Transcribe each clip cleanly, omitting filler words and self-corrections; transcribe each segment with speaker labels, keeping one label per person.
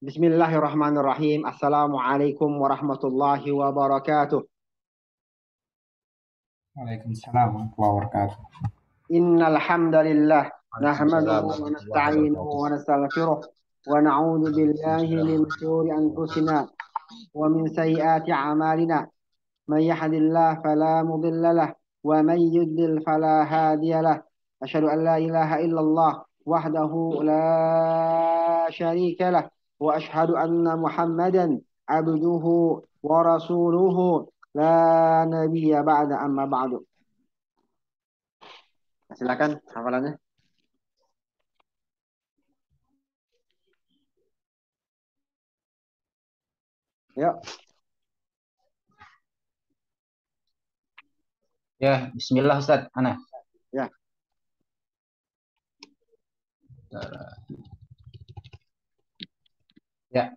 Speaker 1: Bismillahirrahmanirrahim. Assalamualaikum warahmatullahi wabarakatuh.
Speaker 2: Waalaikumsalam warahmatullahi wabarakatuh.
Speaker 1: Innal hamdalillah
Speaker 3: Waalaikumsalam
Speaker 1: nahmaduhu wa
Speaker 3: warahmatullahi
Speaker 1: nasta'inuhu
Speaker 3: wabarakatuh.
Speaker 1: wa nastaghfiruh wa na'udzu billahi min shururi anfusina wa min sayyiati a'malina. Man yahdihillahu fala mudilla lahu wa man yudlil fala hadiya lahu. Asyhadu an la ilaha illallah wahdahu la syarika lah wa asyhadu anna Muhammadan abduhu wa rasuluhu la nabiyya ba'da amma ba'du. Silakan hafalannya. Yuk.
Speaker 3: Ya, bismillah Ustaz. Ana.
Speaker 1: Ya.
Speaker 3: Ya.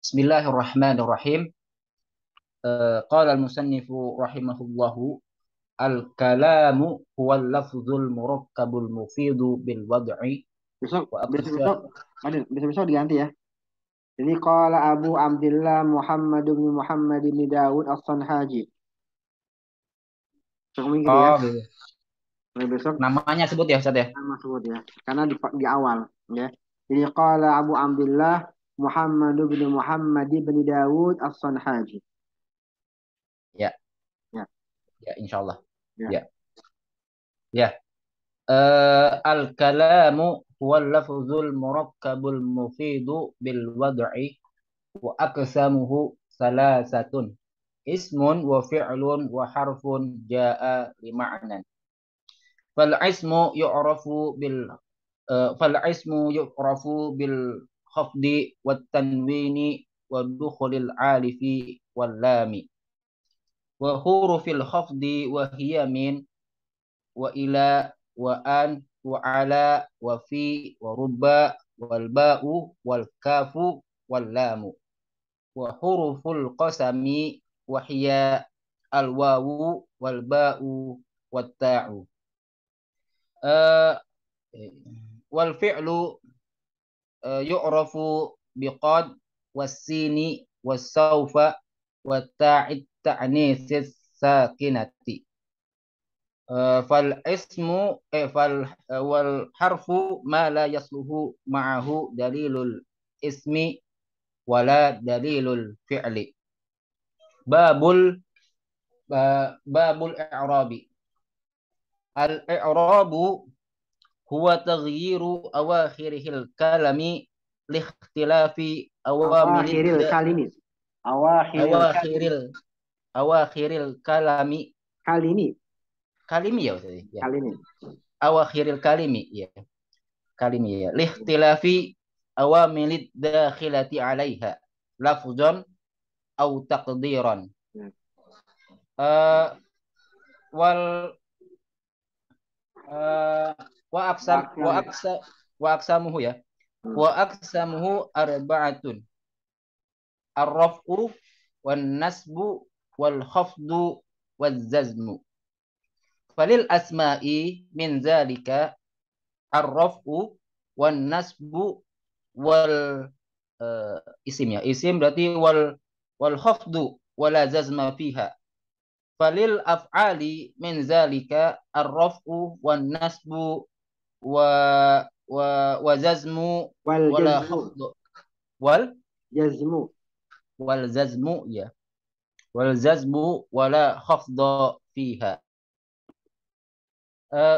Speaker 3: Bismillahirrahmanirrahim. Qala al-musannifu rahimahullahu al-kalamu huwa al-lafzul murakkabul mufidu bil wad'i
Speaker 1: Besok,
Speaker 3: wa
Speaker 1: besok, besok diganti ya. Jadi qala Abu Abdullah Muhammad bin Muhammad bin Dawud As-Sanhaji. Besok minggu ya. Besok
Speaker 3: namanya sebut ya Ustaz ya.
Speaker 1: nama sebut ya. Karena di awal ya. Jadi qala Abu Abdullah Muhammad bin Muhammad bin Dawud As-Sanhaji.
Speaker 3: Ya.
Speaker 1: Ya.
Speaker 3: Ya, insyaallah.
Speaker 1: Ya.
Speaker 3: Ya. Ya. Al-kalamu huwa al-lafzul murakkabul mufidu bil wad'i wa aqsamuhu salasatun. Ismun wa fi'lun wa harfun jaa li ma'nan. Fal ismu yu'rafu bil khafdi wat tanwini wa dukhulil alifi wal lami. Wa hurufil khafdi wa hiya min wa ila wa an wa ala wa fi wa rubba wal ba'u wal kafu wal lamu. Wa huruful qasami wa hiya al wawu wal ba'u wat ta'u. Wal fi'lu yu'rafu biqad was-sini was-sawfa wa ta'id ta'nitsis sakinati. Fal ismu wal harfu ma la yasluhu ma'ahu dalilul ismi wala dalilul fi'li. Babul i'rabi. Al-i'rabu huwa taghyiru awakhiril kalami liikhtilafi
Speaker 1: Awakhiril kalimi.
Speaker 3: awakhiril kalami. Kalimi ya Ustaz ya.
Speaker 1: Kalimi.
Speaker 3: Awakhiril kalimi ya. Kalimi ya. Liikhtilafi awamilid dakhilati 'alaiha lafzan aw taqdiran. Wal wa aqsamuhu ya. Wa aqsamuhu arba'atun. Ar-raf'u wan nasbu wal khafdu wal jazmu. Falil asma'i min zalika ar-raf'u wan nasbu wal isim ya. Isim berarti wal khafdu wala jazma fiha. Falil af'ali min zalika ar-raf'u wan nasbu wa jazmu wala khafdu wal jazmu ya. Wal jazmu wala khafdu fiha.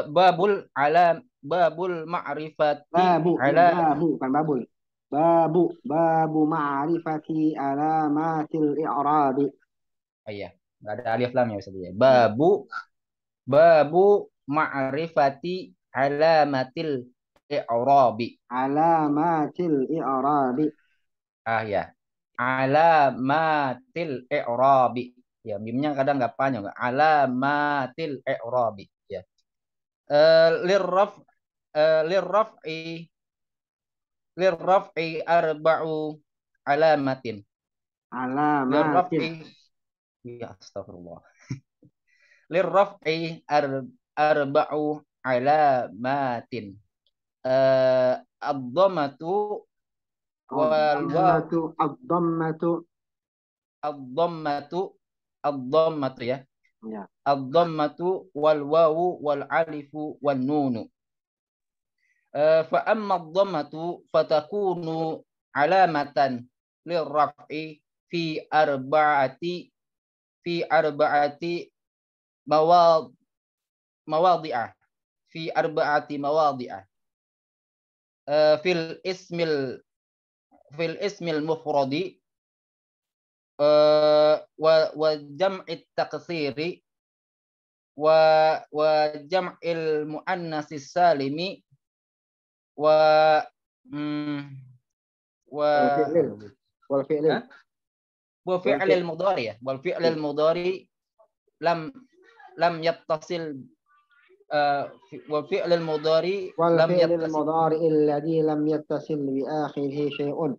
Speaker 3: Babul ma'rifati
Speaker 1: babu ma'rifati alamatil i'rabi.
Speaker 3: Iya, enggak ada alif lam ya Ustaz ya. Babu ma'rifati alamatil i'rabi. Ya. Alamatil i'rabi. Ya, mimnya kadang enggak panjang. Alamatil i'rabi ya. Lirraf'i arba'u alamatin. Ya astagfirullah. Lirraf'i arba'u alamatin. Ad-dhammatu wal waw
Speaker 1: Ad-dhammatu.
Speaker 3: ad-dhammatu ya.
Speaker 1: Ya.
Speaker 3: Ad-dhammatu wal wawu wal alifu wan nunu. Fa amma ad-dhammatu fatakunu alamatan lirraf'i fi arba'ati mawadi'ah fi arba'ati mawadi'ah fil ismil mufradi wa jam'it taqsiri wa jam'il muannasis salimi wa
Speaker 1: Wal fi'lil.
Speaker 3: wa fi'lil mudhari ya wal fi'lil mudhari lam yattasil wa fi'lil mudhari
Speaker 1: wal
Speaker 3: lam
Speaker 1: fi'lil
Speaker 3: yattasil
Speaker 1: mudhari alladhi lam yattasil bi akhirih syai'un.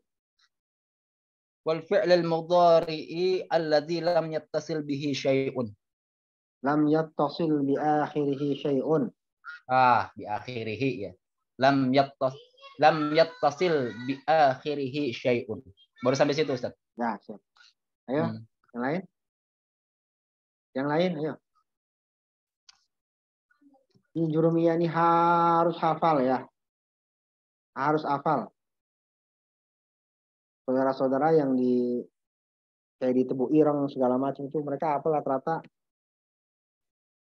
Speaker 3: wal fi'lil mudhari alladhi lam yattasil bihi syai'un.
Speaker 1: Lam yattasil bi akhirih syai'un.
Speaker 3: Bi akhirih ya. Lam yattasil bi akhirih syai'un. Baru sampai situ, Ustaz.
Speaker 1: Ya, siap. Ayo, yang lain? Yang lain, ayo. Ini Jurumiyah ini harus hafal ya. Harus hafal. Saudara-saudara yang kayak di Tebu Ireng segala macam itu mereka hafal rata-rata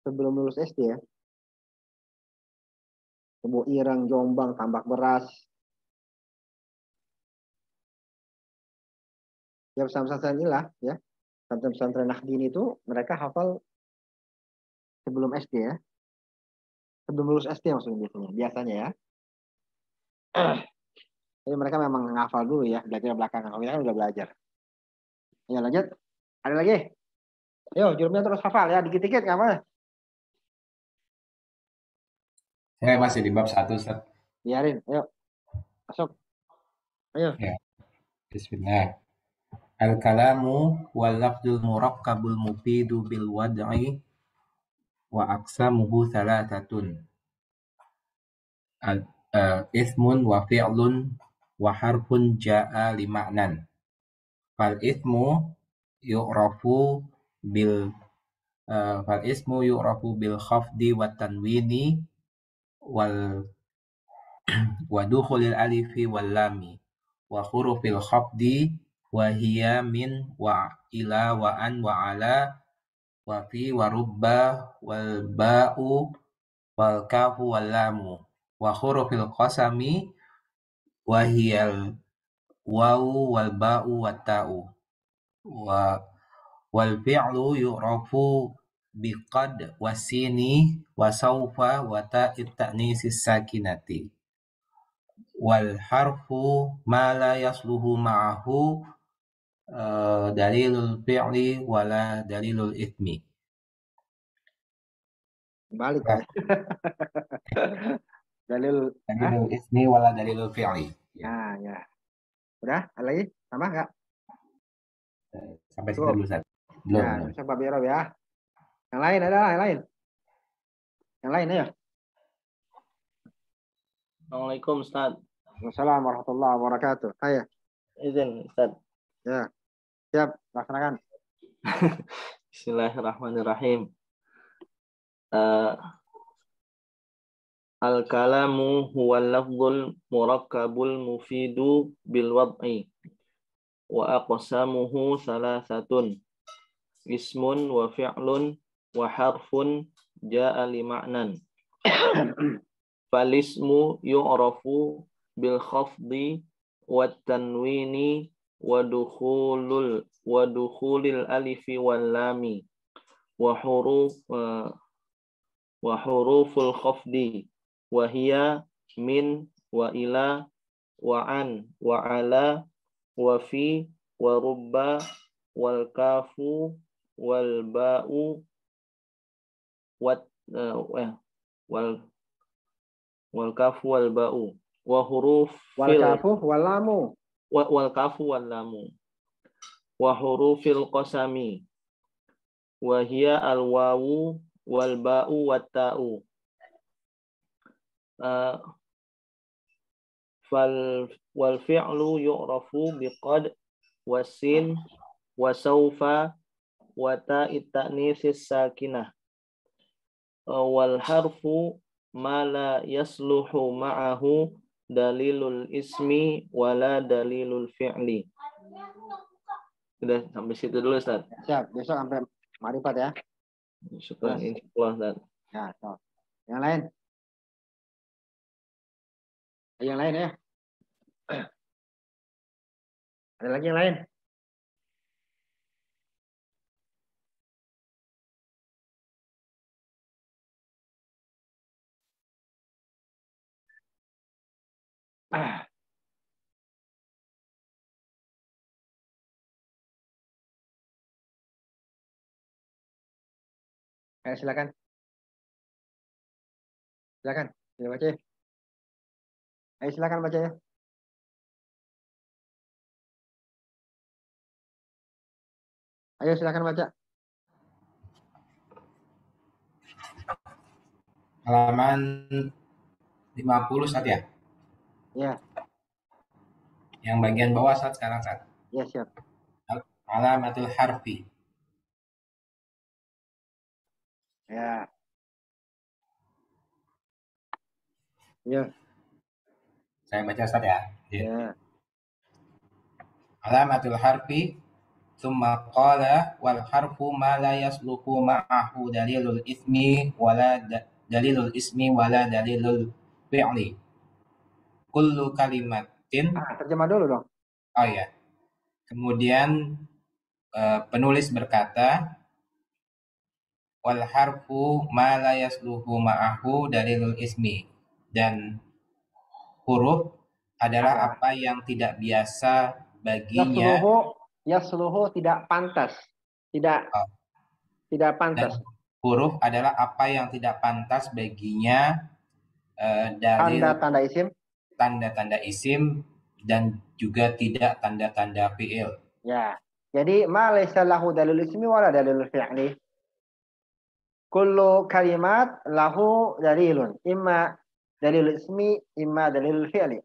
Speaker 1: sebelum lulus SD ya. Tebu Ireng, Jombang, Tambak Beras. Ya pesantren inilah ya. Pesantren Nahdien itu mereka hafal sebelum SD ya. Sebelum lulus SD maksudnya biasanya ya. Jadi mereka memang ngafal dulu ya, belajar belakangan. Kalau kita kan udah belajar. Ya lanjut. Ada lagi? Ayo, Jurumiyah terus hafal ya, dikit-dikit nggak apa?
Speaker 2: Saya masih di bab 1, Ustaz.
Speaker 1: Biarin, ayo. Masuk. Ayo.
Speaker 2: Ya. Bismillah. Al-kalamu wal lafzul murakkabul mufidu bil wad'i wa aqsamuhu thalathatun. Ismun wa fi'lun wa harfun ja'a li ma'nan. Fal ismu yu'rafu bil khafdi wa tanwini wa dukhulil alifi wal lami wa hurufil khafdi wa hiya min wa ila wa an wa ala wa fi wa rubba wal ba'u wal kafu wal lamu wa hurufil qasami wa hiyal wawu wal ba'u wat ta'u wal fi'lu yu'rafu biqad wasini wa sawfa wa ta'it ta'nisis sakinati wal harfu ma la yasluhu ma'ahu dalilul fi'li wala dalilul ismi.
Speaker 1: Balik kan. Dalilul
Speaker 2: ismi wala dalilul fi'li.
Speaker 1: Nah, ya. Udah, ada lagi? Sama enggak?
Speaker 2: Sampai situ dulu, Ustaz. Belum.
Speaker 1: Ya, sampai Birob ya. Yang lain ada, yang lain. Yang lain ayo.
Speaker 4: Assalamualaikum, Ustaz.
Speaker 1: Wassalamualaikum warahmatullahi wabarakatuh. Ayo.
Speaker 4: Izin, Ustaz.
Speaker 1: Ya. Siap, laksanakan.
Speaker 4: Bismillahirrahmanirrahim. Al-kalamu huwa lafzul murakkabul mufidu bil wad'i wa aqsamuhu thalathatun. Ismun wa fi'lun wa harfun ja'a li ma'nan. Falismu yu'rafu bil khafdi wat tanwini wa dukhulil alifi wal lami wa huruful khafdi wa hiya min wa ila wa an wa ala wa fi wa rubba wal kafu wal ba'u wal kafu wal ba'u wa huruf
Speaker 1: wal kafu wal lamu wa
Speaker 4: hurufil qasami wa hiya al wawu wal ba'u wat ta'u. wal fi'lu yu'rafu biqad wasin wasaufa wa ta'it ta'nitsis sakinah wal harfu ma la yasluhu ma'ahu dalilul ismi wala dalilul fi'li. Sudah sampai situ dulu, Ustaz.
Speaker 1: Siap, besok sampai ma'rifat ya.
Speaker 4: Syukran, insyaallah, Ustaz.
Speaker 1: Ya, so. Yang lain? Yang lain ya? Ada lagi yang lain? Ayo silakan. Silakan, baca ya. Ayo silakan baca ya. Ayo silakan baca.
Speaker 2: Halaman 50 Ustaz ya?
Speaker 1: Ya.
Speaker 2: Yang bagian bawah Ustaz sekarang Ustaz.
Speaker 1: Ya, siap.
Speaker 2: Alamatul harfi.
Speaker 1: Ya. Ya.
Speaker 2: Saya baca Ustaz ya.
Speaker 1: Ya.
Speaker 2: Alamatul harfi thumma qala wal harfu ma la yasluhu ma'ahu dalilul ismi wala dalilul ismi wala dalilul fi'li. Kullu kalimatin.
Speaker 1: Terjemah dulu dong.
Speaker 2: Oh ya. Kemudian penulis berkata wal harfu ma la yasluhu ma'ahu dalilul ismi, dan huruf adalah apa yang tidak biasa baginya.
Speaker 1: Yasluhu tidak pantas. Tidak pantas.
Speaker 2: Dan huruf adalah apa yang tidak pantas baginya dari tanda-tanda isim dan juga tidak tanda-tanda fi'il.
Speaker 1: Ya. Jadi ma laysa lahu dalilul ismi wala dalilul fi'li. Kullu kalimat lahu dalilun, imma dalilul ismi, imma dalilul fi'li.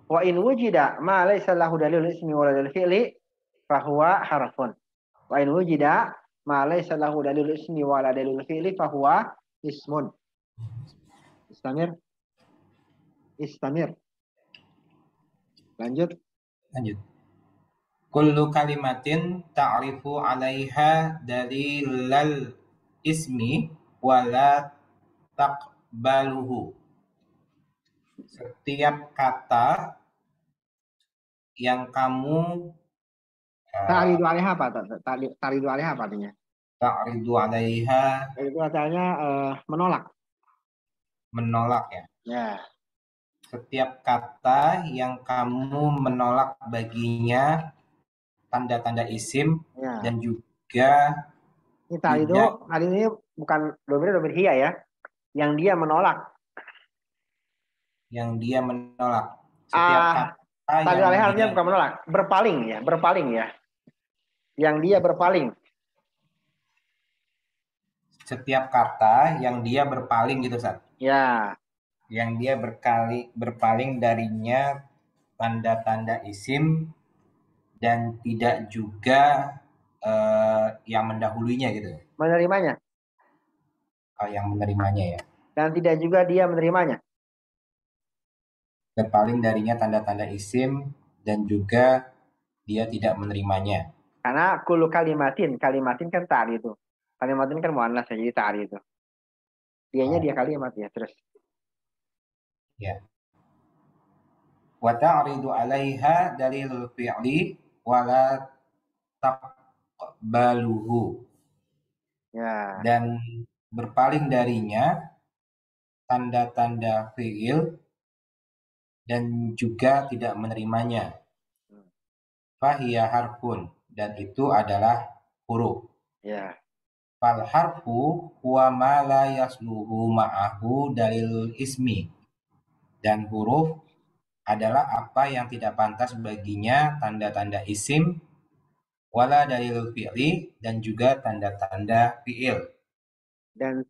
Speaker 1: Wa in wujida ma laysa lahu dalilul ismi wala dalilul fi'li fahuwa harfun. Wa in wujida ma laysa lahu dalilul ismi wala dalilul fi'li fahuwa ismun. Istamir. Lanjut.
Speaker 2: Kullu kalimatin ta'rifu 'alaiha dalilal ismi wala taqbaluhu. Setiap kata yang kamu
Speaker 1: ta'ridu 'alaiha apa? Ta'ridu 'alaiha apa artinya?
Speaker 2: Ta'ridu 'alaiha
Speaker 1: itu artinya menolak
Speaker 2: ya.
Speaker 1: Ya.
Speaker 2: Setiap kata yang kamu menolak baginya tanda-tanda isim
Speaker 1: ya.
Speaker 2: Dan juga
Speaker 1: ini ta'ridu hari ini bukan domir hiya ya. Yang dia menolak.
Speaker 2: Setiap kata
Speaker 1: ta'ridu 'alaiha artinya bukan menolak, berpaling ya. Yang dia berpaling.
Speaker 2: Setiap kata yang dia berpaling gitu, Ustaz.
Speaker 1: Ya.
Speaker 2: Yang dia berpaling darinya tanda-tanda isim dan tidak juga yang mendahulunya gitu.
Speaker 1: Menerimanya.
Speaker 2: Oh, yang menerimanya ya.
Speaker 1: Dan tidak juga dia menerimanya.
Speaker 2: Berpaling darinya tanda-tanda isim dan juga dia tidak menerimanya.
Speaker 1: Karena kullu kalimatin kan ta'ridu. Kalimatin kan muannas jadi ta'ridu. Dianya dia kalimat ya, terus.
Speaker 2: Ya. Wa ta'ridu 'alaiha dalilul fi'li wala taqbaluhu.
Speaker 1: Ya.
Speaker 2: Dan berpaling darinya tanda-tanda fi'il dan juga tidak menerimanya. Fahiya harfun, dan itu adalah huruf.
Speaker 1: Ya.
Speaker 2: Fal harfu huwa ma la yasluhu ma'ahu dalilul ismi. Dan huruf adalah apa yang tidak pantas baginya tanda-tanda isim wala dalilul fi'li, dan juga tanda-tanda fi'il.
Speaker 1: Dan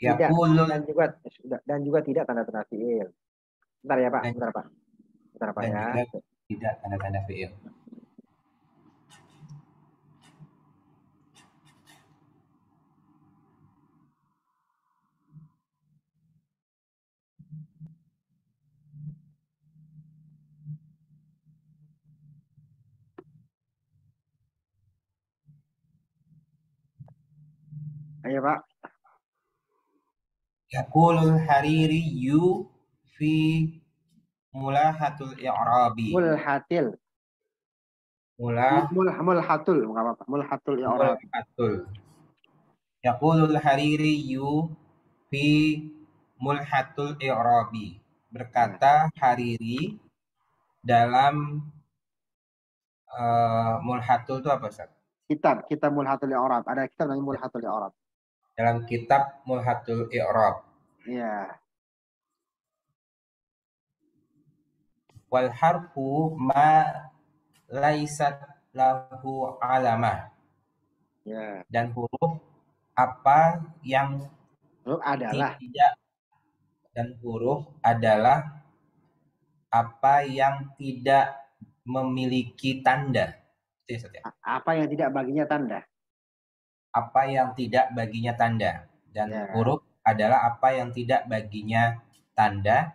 Speaker 1: juga tidak tanda-tanda fi'il. Bentar ya Pak, bentar Pak. Bentar, Pak,
Speaker 2: dan
Speaker 1: ya.
Speaker 2: juga tidak tanda-tanda fi'il.
Speaker 1: Ayo, Pak.
Speaker 2: Yaqulul Haririyu fi mulahatul i'rabi.
Speaker 1: Mulhatil.
Speaker 2: Mulah
Speaker 1: Mulhatul, enggak apa-apa. Mulhatul i'rab.
Speaker 2: mulhatul. Yaqulul Haririyu fi mulhatul i'rabi. Berkata Hariri dalam mulhatul itu apa, Ustaz?
Speaker 1: Kitab Mulhatul i'rab. Ada kitab namanya Mulhatul i'rab.
Speaker 2: Dalam kitab Mulhatul I'rab.
Speaker 1: Iya.
Speaker 2: Wal harfu ma laisat lahu alamah.
Speaker 1: Ya.
Speaker 2: Dan huruf apa yang
Speaker 1: Huruf adalah.
Speaker 2: tidak, dan huruf adalah apa yang tidak memiliki tanda. Itu ya, Ustaz, ya?
Speaker 1: Apa yang tidak baginya tanda.
Speaker 2: Apa yang tidak baginya tanda. Dan
Speaker 1: Ya.
Speaker 2: huruf adalah apa yang tidak baginya tanda.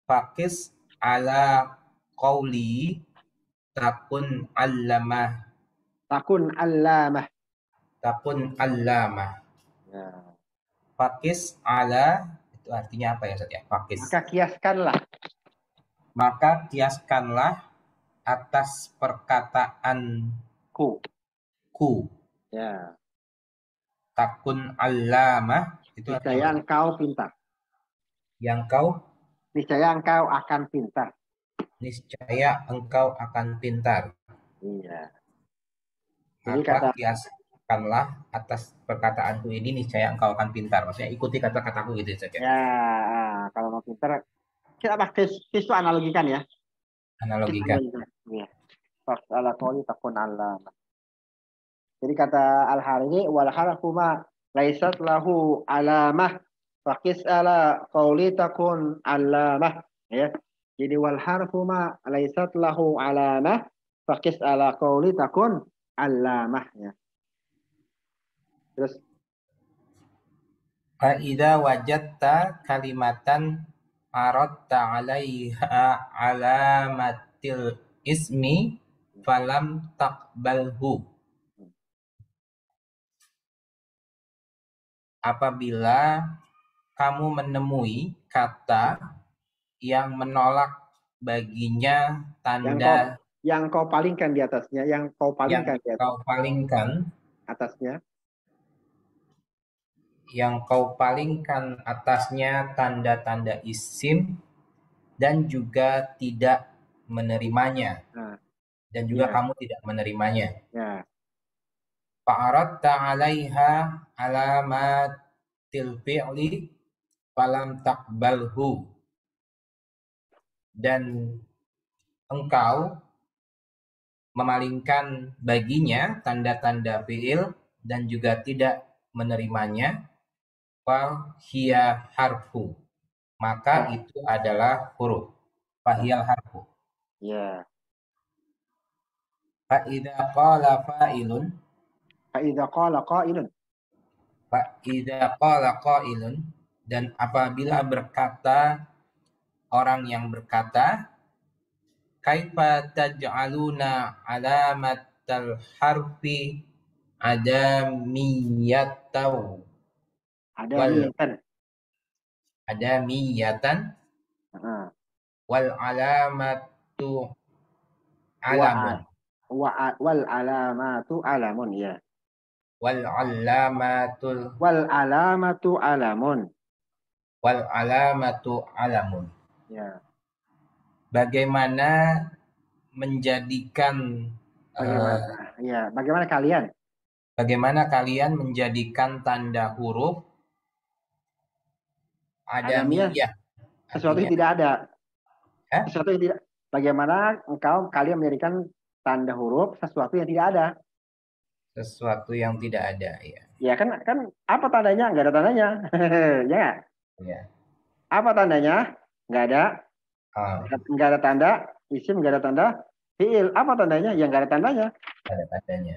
Speaker 2: Fakis ala qauli takun allamah.
Speaker 1: Takun allamah.
Speaker 2: Takun allamah.
Speaker 1: Ya.
Speaker 2: Fakis ala itu artinya apa ya, Ustaz, ya? Fakis.
Speaker 1: Maka kiaskanlah.
Speaker 2: Maka kiaskanlah atas perkataan ku.
Speaker 1: Ya.
Speaker 2: Takun allamah itu
Speaker 1: Niscaya
Speaker 2: artinya
Speaker 1: engkau pintar.
Speaker 2: yang kau
Speaker 1: Niscaya engkau akan pintar.
Speaker 2: niscaya engkau akan pintar.
Speaker 1: Iya. Jadi
Speaker 2: Maka kiaskanlah atas perkataanku ini niscaya engkau akan pintar. Maksudnya ikuti kata-kataku gitu saja.
Speaker 1: Ya, kalau mau pintar kita pakai itu analogikan ya.
Speaker 2: Analogikan.
Speaker 1: Iya. Faks ala qawli takun allamah. Jadi kata Al-Hariri wal harfu ma laisat lahu alamah faqis ala qawli takun allamah, ya. Jadi wal harfu ma laisat lahu alamah faqis ala qawli takun allamah, ya. Terus
Speaker 2: Fa idza wajadta kalimatan aradta 'alaiha alamatil ismi falam taqbalhu. Apabila kamu menemui kata yang menolak baginya tanda
Speaker 1: yang kau palingkan di atasnya, yang kau palingkan di atasnya,
Speaker 2: kau palingkan
Speaker 1: atasnya,
Speaker 2: yang kau palingkan atasnya tanda-tanda isim dan juga tidak menerimanya. Dan juga kamu tidak menerimanya.
Speaker 1: Ya.
Speaker 2: Fa'aradta 'alaiha alamatil fi'li falam taqbalhu. Dan engkau memalingkan baginya tanda-tanda fi'il dan juga tidak menerimanya, fahiya harfu, maka itu adalah huruf. Fahiyal harfu.
Speaker 1: Ya.
Speaker 2: Fa idza qala fa'ilun,
Speaker 1: Fa idza qala qailun,
Speaker 2: fa idza qala qailun, dan apabila berkata orang yang berkata, kaifa taj'aluna alamatal harfi adamiyatan wal alamatu alamun
Speaker 1: wal alamatu alamun, ya.
Speaker 2: Wal alamatu alamun.
Speaker 1: Ya.
Speaker 2: Bagaimana menjadikan
Speaker 1: bagaimana kalian?
Speaker 2: Bagaimana kalian menjadikan tanda huruf adamiyah,
Speaker 1: sesuatu yang tidak ada. Sesuatu yang tidak. Bagaimana kalian menjadikan tanda huruf sesuatu yang tidak ada?
Speaker 2: Sesuatu yang tidak ada, ya.
Speaker 1: Ya kan apa tandanya? Nggak ada tandanya. Ya.
Speaker 2: Ya.
Speaker 1: Apa tandanya? Nggak ada Nggak ada tanda, isim nggak ada tanda, fiil apa tandanya? Yang nggak ada tandanya.
Speaker 2: Ada tandanya.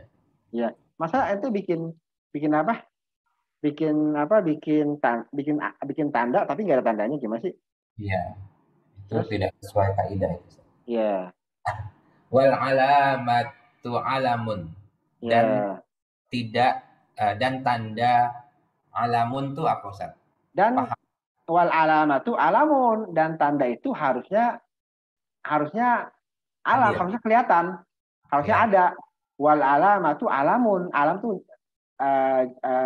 Speaker 1: Ya, masa itu bikin apa? Bikin apa? Bikin tanda tapi nggak ada tandanya gimana sih?
Speaker 2: Iya, itu
Speaker 1: Terus?
Speaker 2: tidak sesuai kaidah itu.
Speaker 1: Ya,
Speaker 2: Wal alamatu alamun, dan
Speaker 1: ya.
Speaker 2: tidak dan tanda alamun tuh apa, Ustaz?
Speaker 1: Dan
Speaker 2: Paham?
Speaker 1: wal alamatu alamun, dan tanda itu harusnya alam,
Speaker 2: Hadir.
Speaker 1: harusnya kelihatan, harusnya
Speaker 2: Ya,
Speaker 1: ada. Wal alamatu alamun, alam tuh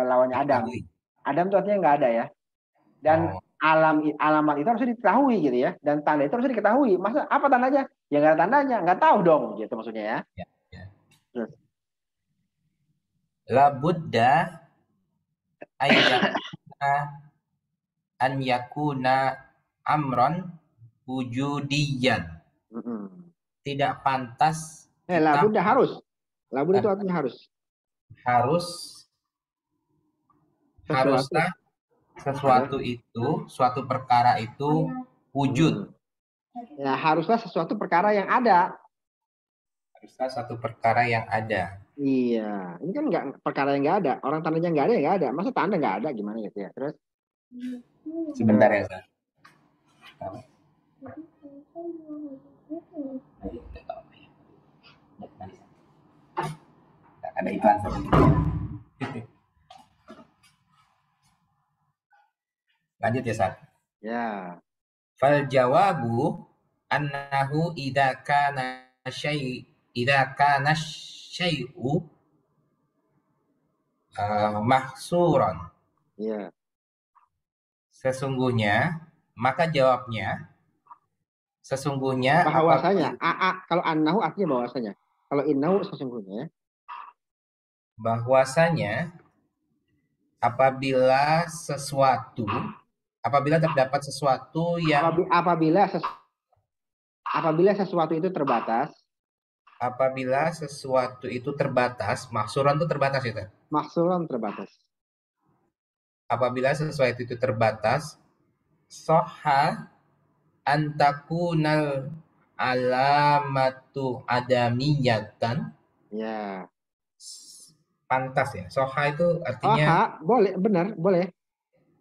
Speaker 1: lawannya Adam.
Speaker 2: diketahui.
Speaker 1: Adam tuh artinya nggak ada ya. Dan
Speaker 2: Oh,
Speaker 1: alamat itu harusnya diketahui gitu ya. Dan tanda itu harusnya diketahui. Masa apa tandanya? Ya nggak ada tandanya, nggak tahu dong gitu maksudnya ya.
Speaker 2: ya, ya.
Speaker 1: Terus,
Speaker 2: La budda ayyakuna an yakuna amron wujudiyan. Tidak pantas kita
Speaker 1: labud harus. Labud itu artinya harus.
Speaker 2: haruslah sesuatu itu, suatu perkara itu wujud.
Speaker 1: Ya, haruslah sesuatu perkara yang ada.
Speaker 2: Haruslah suatu perkara yang ada.
Speaker 1: Iya, ini kan nggak perkara yang nggak ada. Orang tandanya nggak ada ya nggak ada. Masa tanda nggak ada gimana gitu ya. Terus
Speaker 2: Sebentar ya, Ustaz. Ada iklan sebentar. Lanjut ya, Ustaz.
Speaker 1: ya,
Speaker 2: Fal jawabu annahu idza kana syai'u mahsuran.
Speaker 1: ya.
Speaker 2: Sesungguhnya, maka jawabnya sesungguhnya
Speaker 1: Bahwasanya, kalau annahu artinya bahwasanya. Kalau innahu sesungguhnya.
Speaker 2: bahwasanya apabila terdapat sesuatu yang
Speaker 1: apabila sesuatu itu terbatas.
Speaker 2: Apabila sesuatu itu terbatas, mahsuran itu terbatas itu.
Speaker 1: Mahsuran terbatas.
Speaker 2: Apabila sesuatu itu terbatas, soha antakunal alamatu adamiyatan.
Speaker 1: Ya.
Speaker 2: Pantas ya. Soha itu artinya
Speaker 1: Soha, boleh, benar, boleh.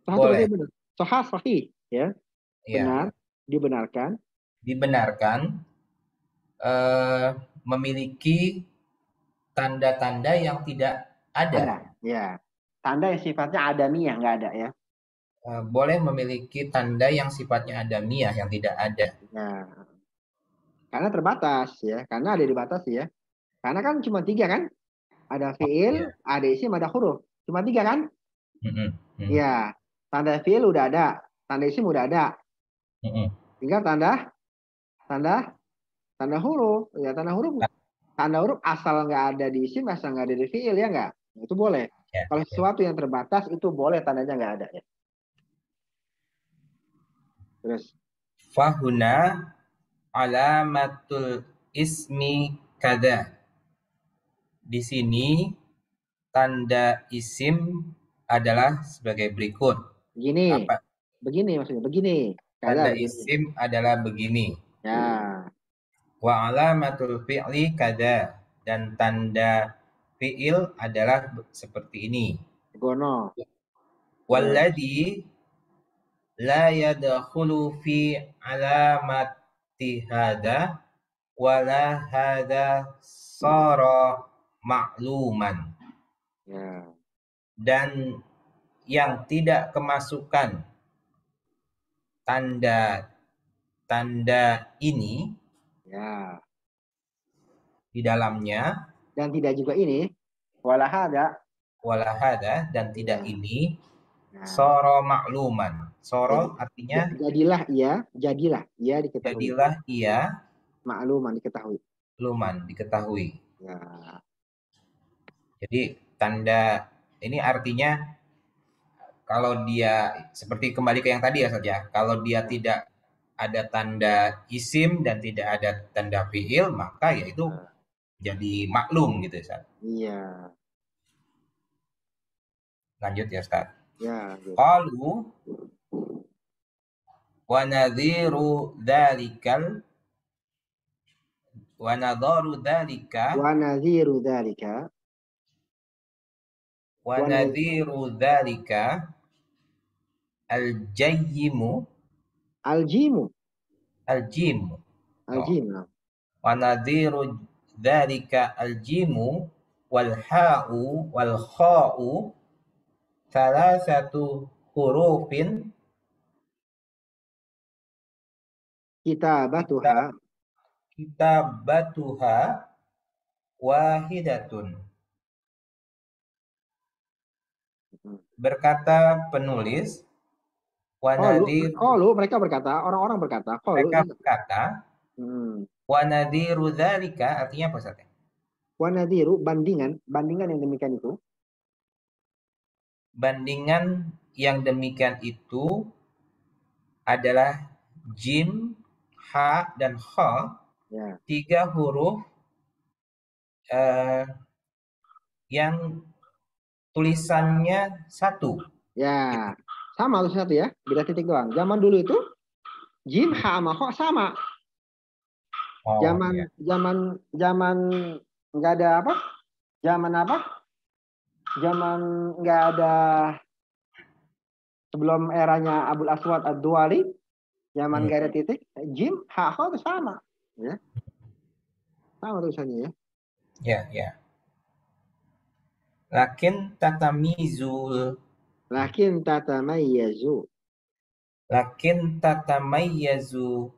Speaker 1: Soha itu berarti benar. Soha sahih, ya. Benar, dibenarkan.
Speaker 2: Memiliki tanda-tanda yang tidak ada.
Speaker 1: Ya. Tanda yang sifatnya adamiyah, nggak ada ya.
Speaker 2: Boleh memiliki tanda yang sifatnya adamiyah, yang tidak ada.
Speaker 1: Ya. Karena terbatas ya, karena ada dibatasi ya. Karena kan cuma 3 kan? Ada fiil, ada isim, ada huruf. Cuma 3 kan? Ya, tanda fiil udah ada, tanda isim udah ada. Tinggal tanda huruf. Ya, tanda huruf asal nggak ada di isim, asal nggak ada di fiil ya nggak? Itu boleh. Kalau sesuatu yang terbatas itu boleh tandanya nggak ada ya. Terus
Speaker 2: fahuna alamatul ismi kada. Di sini tanda isim adalah sebagai berikut.
Speaker 1: Begini maksudnya, begini.
Speaker 2: Tanda isim adalah begini.
Speaker 1: Ya.
Speaker 2: Wa alamatul fi'li kada, dan tanda fi'il adalah seperti ini.
Speaker 1: Gono.
Speaker 2: Walladhi la yadkhulu fi alamati hada wala hada sara ma'luman.
Speaker 1: Ya.
Speaker 2: Dan yang tidak kemasukan tanda ini
Speaker 1: ya
Speaker 2: di dalamnya,
Speaker 1: dan tidak juga ini walahada
Speaker 2: dan tidak ini soro makluman. Soro artinya
Speaker 1: jadilah ia diketahui.
Speaker 2: Jadilah ia
Speaker 1: makluman diketahui. Ya.
Speaker 2: Jadi tanda ini artinya kalau dia seperti kembali ke yang tadi ya saja. Kalau dia tidak ada tanda isim dan tidak ada tanda fiil, maka ya itu jadi maklum gitu Ustaz.
Speaker 1: Iya.
Speaker 2: Lanjut ya Ustaz.
Speaker 1: Ya.
Speaker 2: Qalu wa nadhiru dzalikal wa nadharu dzalika
Speaker 1: Wa nadhiru dzalika.
Speaker 2: wa nadhiru dzalika al-jayyimu
Speaker 1: Al-jimu.
Speaker 2: al-jim.
Speaker 1: Al-jim.
Speaker 2: Wa nadhiru dzalika al-jimu wal ha'u wal kha'u thalathatu hurufin
Speaker 1: Kitabatuha.
Speaker 2: kitabatuha wahidatun. Berkata penulis,
Speaker 1: Qalu, mereka berkata, orang-orang berkata, qalu.
Speaker 2: mereka berkata, wa nadhiru dzalika artinya apa, Ustaz?
Speaker 1: Wa nadhiru, bandingan yang demikian itu.
Speaker 2: Bandingan yang demikian itu adalah jim, ha, dan kha,
Speaker 1: Ya.
Speaker 2: 3 huruf yang tulisannya satu.
Speaker 1: Ya, sama tulisannya satu ya, beda titik doang. Zaman dulu itu jim, ha, sama kha sama.
Speaker 2: Oh,
Speaker 1: zaman
Speaker 2: iya.
Speaker 1: zaman nggak ada apa? Zaman nggak ada sebelum eranya Abul Aswad Ad-Duwali, zaman nggak ada titik, jim, ha, kha itu sama, ya. Sama tulisannya ya.
Speaker 2: Ya, ya. Lakin tatamayyazu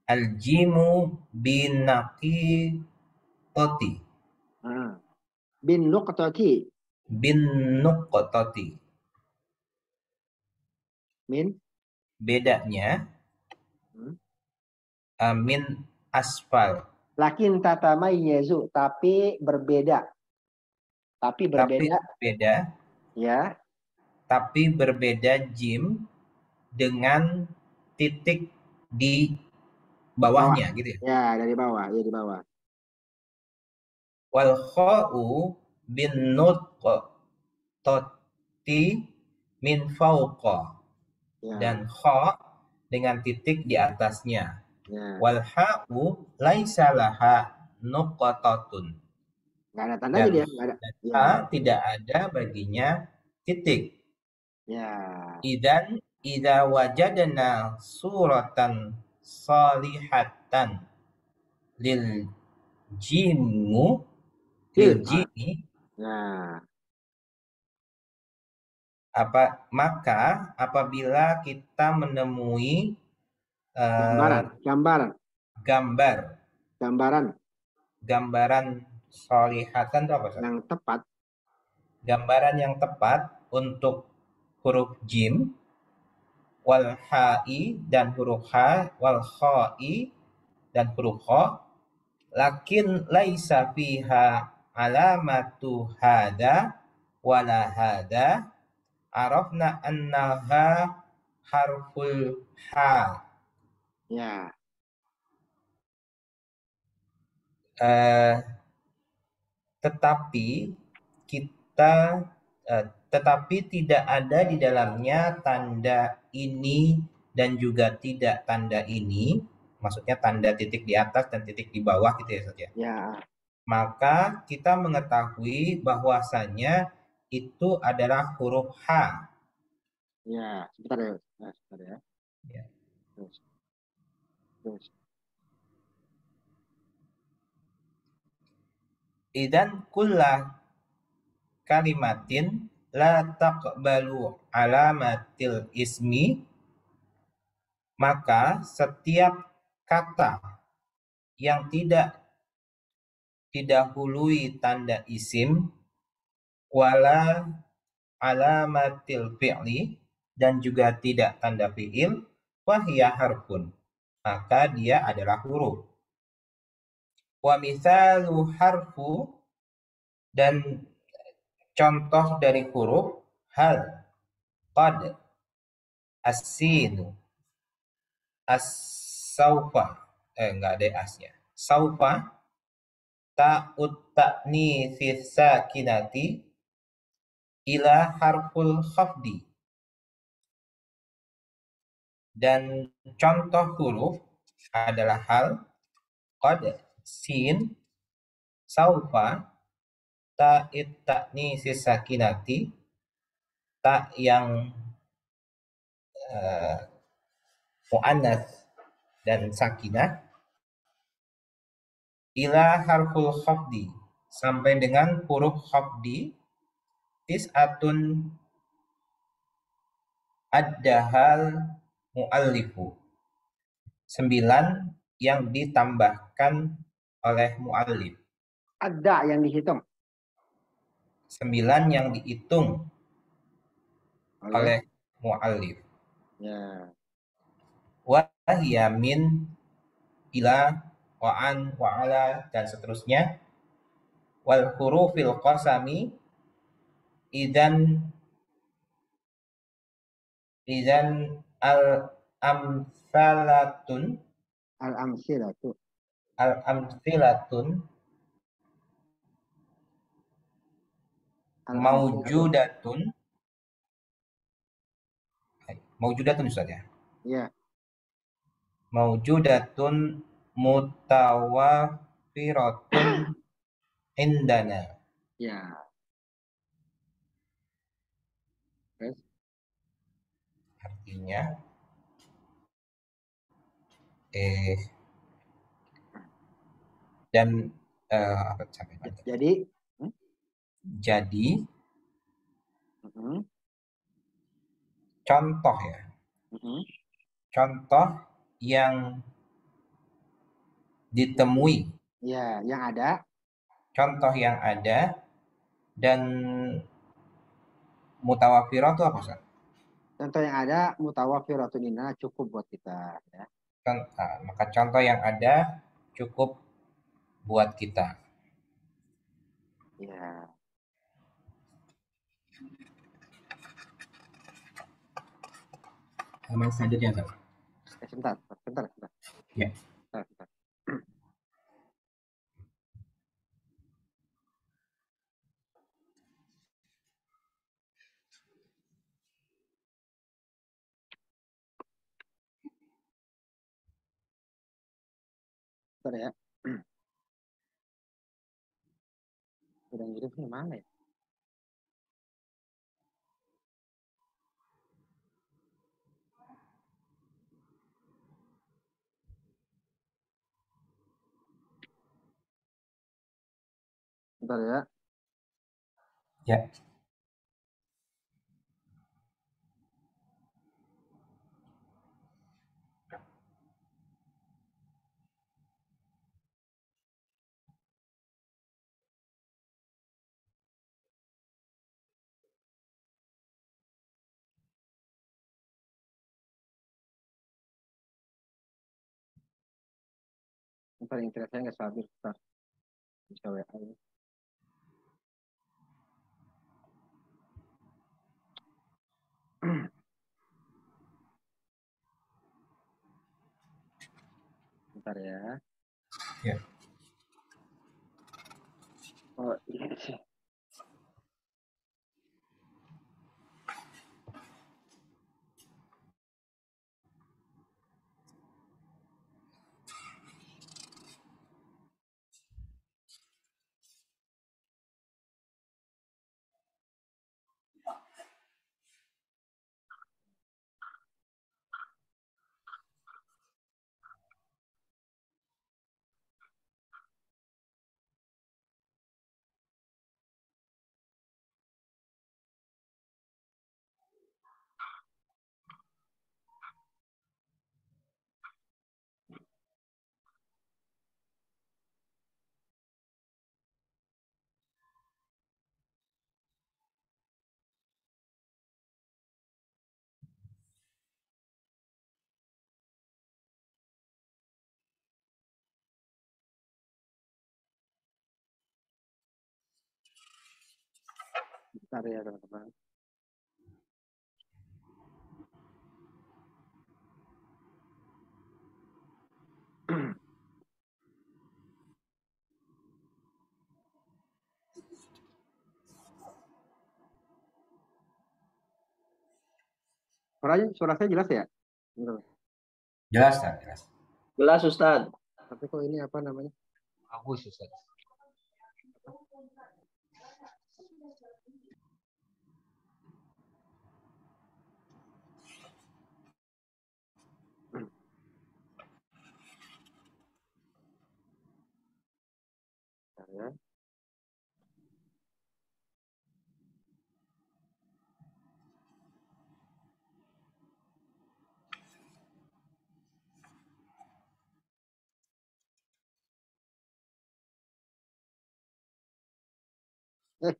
Speaker 2: al-jimu binaqitati.
Speaker 1: Bin nuqtati. Min.
Speaker 2: Bedanya min asfal.
Speaker 1: Lakin tatamayyazu, tapi berbeda. Ya.
Speaker 2: Tapi berbeda jim dengan titik di bawahnya gitu ya.
Speaker 1: Ya, dari bawah, ya di bawah.
Speaker 2: Wal kha'u bin nutqati min fawqa.
Speaker 1: Ya.
Speaker 2: Dan kha dengan titik di atasnya.
Speaker 1: Ya.
Speaker 2: Wal ha'u laisa laha nuqtatun.
Speaker 1: Enggak ada tandanya dia, enggak ada.
Speaker 2: Ya. Tidak ada baginya titik.
Speaker 1: Ya.
Speaker 2: Idan idza wajadna suratan salihatan lil jimi.
Speaker 1: Nah.
Speaker 2: Maka apabila kita menemui gambaran salihatan itu apa?
Speaker 1: Yang tepat.
Speaker 2: Gambaran yang tepat untuk huruf jim, wal ha'i dan huruf ha, wal kha'i dan huruf kha, lakin laisa fiha alamatu hada wala hada, arafna annaha harful ha.
Speaker 1: Ya.
Speaker 2: Tetapi tidak ada di dalamnya tanda ini dan juga tidak tanda ini, maksudnya tanda titik di atas dan titik di bawah gitu ya saja.
Speaker 1: Ya.
Speaker 2: Maka kita mengetahui bahwasanya itu adalah huruf H.
Speaker 1: Ya, sebentar ya. Ya. Terus.
Speaker 2: Idan kulla kalimatin la taqbalu alamatil ismi, maka setiap kata yang tidak didahului tanda isim wala alamatil fi'li dan juga tidak tanda fi'il, wahya harfun, maka dia adalah huruf. Wa mithalu harfu, dan contoh dari huruf hal, qad, as-sinu, as-saufa, enggak ada asnya, saufa, ta'ut ta'nitsis sakinati ila harful khafdi, Dan contoh huruf adalah hal, qad, sin, saufa, ta'it ta'nisi sakinati, ta yang mu'annas dan sakinah, ila harful khafdi sampai dengan huruf khafdi, tis'atun ad-dahal mu'allifu 9 yang ditambahkan oleh mu'allif.
Speaker 1: Ada yang dihitung
Speaker 2: 9 yang dihitung oleh mu'allif.
Speaker 1: ya.
Speaker 2: Wa hiya min, ila, wa an, wa ala, dan seterusnya. Wal hurufil qasami idan al-amsalatun
Speaker 1: Al-amsilatu.
Speaker 2: al-amsilatun
Speaker 1: Al-amsilatu.
Speaker 2: maujudatun Ustaz ya.
Speaker 1: Ya.
Speaker 2: Maujudatun mutawafiratun indana.
Speaker 1: Ya. Terus
Speaker 2: Artinya dan apa sampai mana?
Speaker 1: jadi
Speaker 2: Jadi contoh ya. Contoh yang ditemui.
Speaker 1: ya, yang ada.
Speaker 2: Contoh yang ada dan mutawafirat itu apa Ustaz?
Speaker 1: Contoh yang ada mutawafiratun indana cukup buat kita ya.
Speaker 2: Maka contoh yang ada cukup buat kita.
Speaker 1: Ya.
Speaker 2: Halaman selanjutnya Ustaz.
Speaker 1: Sebentar.
Speaker 2: Ya.
Speaker 1: Sebentar. Bentar ya. Udah ngirim mana ya? Bentar ya.
Speaker 2: Ya.
Speaker 1: Bentar internet saya nggak stabil. Bentar. Bisa WA ya. Bentar ya.
Speaker 2: Ya.
Speaker 1: Oh, iya sih. Bentar ya teman-teman. Suara saya jelas ya? Bentar.
Speaker 2: Jelas tak? Jelas.
Speaker 4: Jelas Ustaz.
Speaker 1: Tapi kok ini apa namanya?
Speaker 3: Bagus Ustaz.
Speaker 1: Ya. Eh,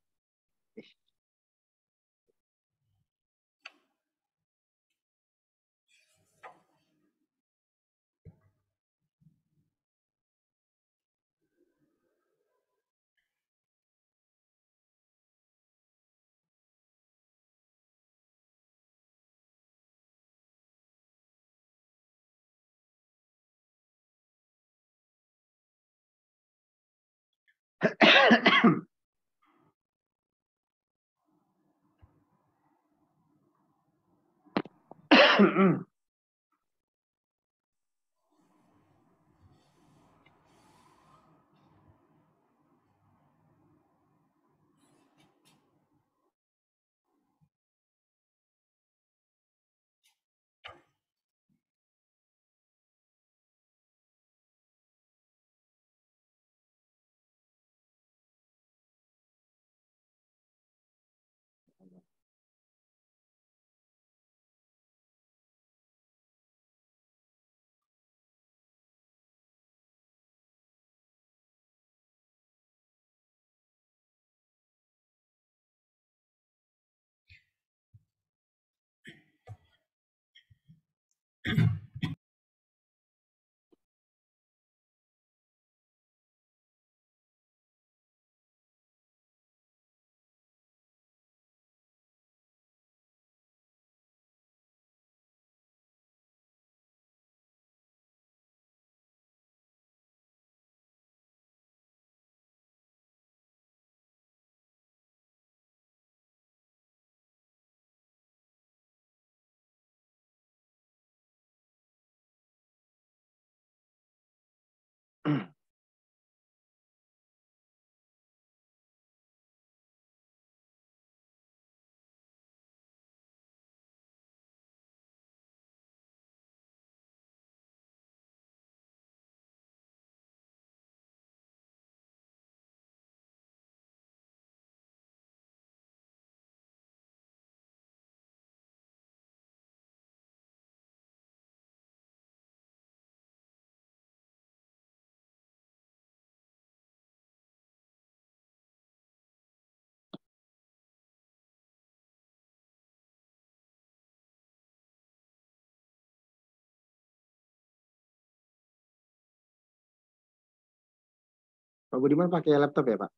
Speaker 1: Pak Budiman pakai laptop ya, Pak?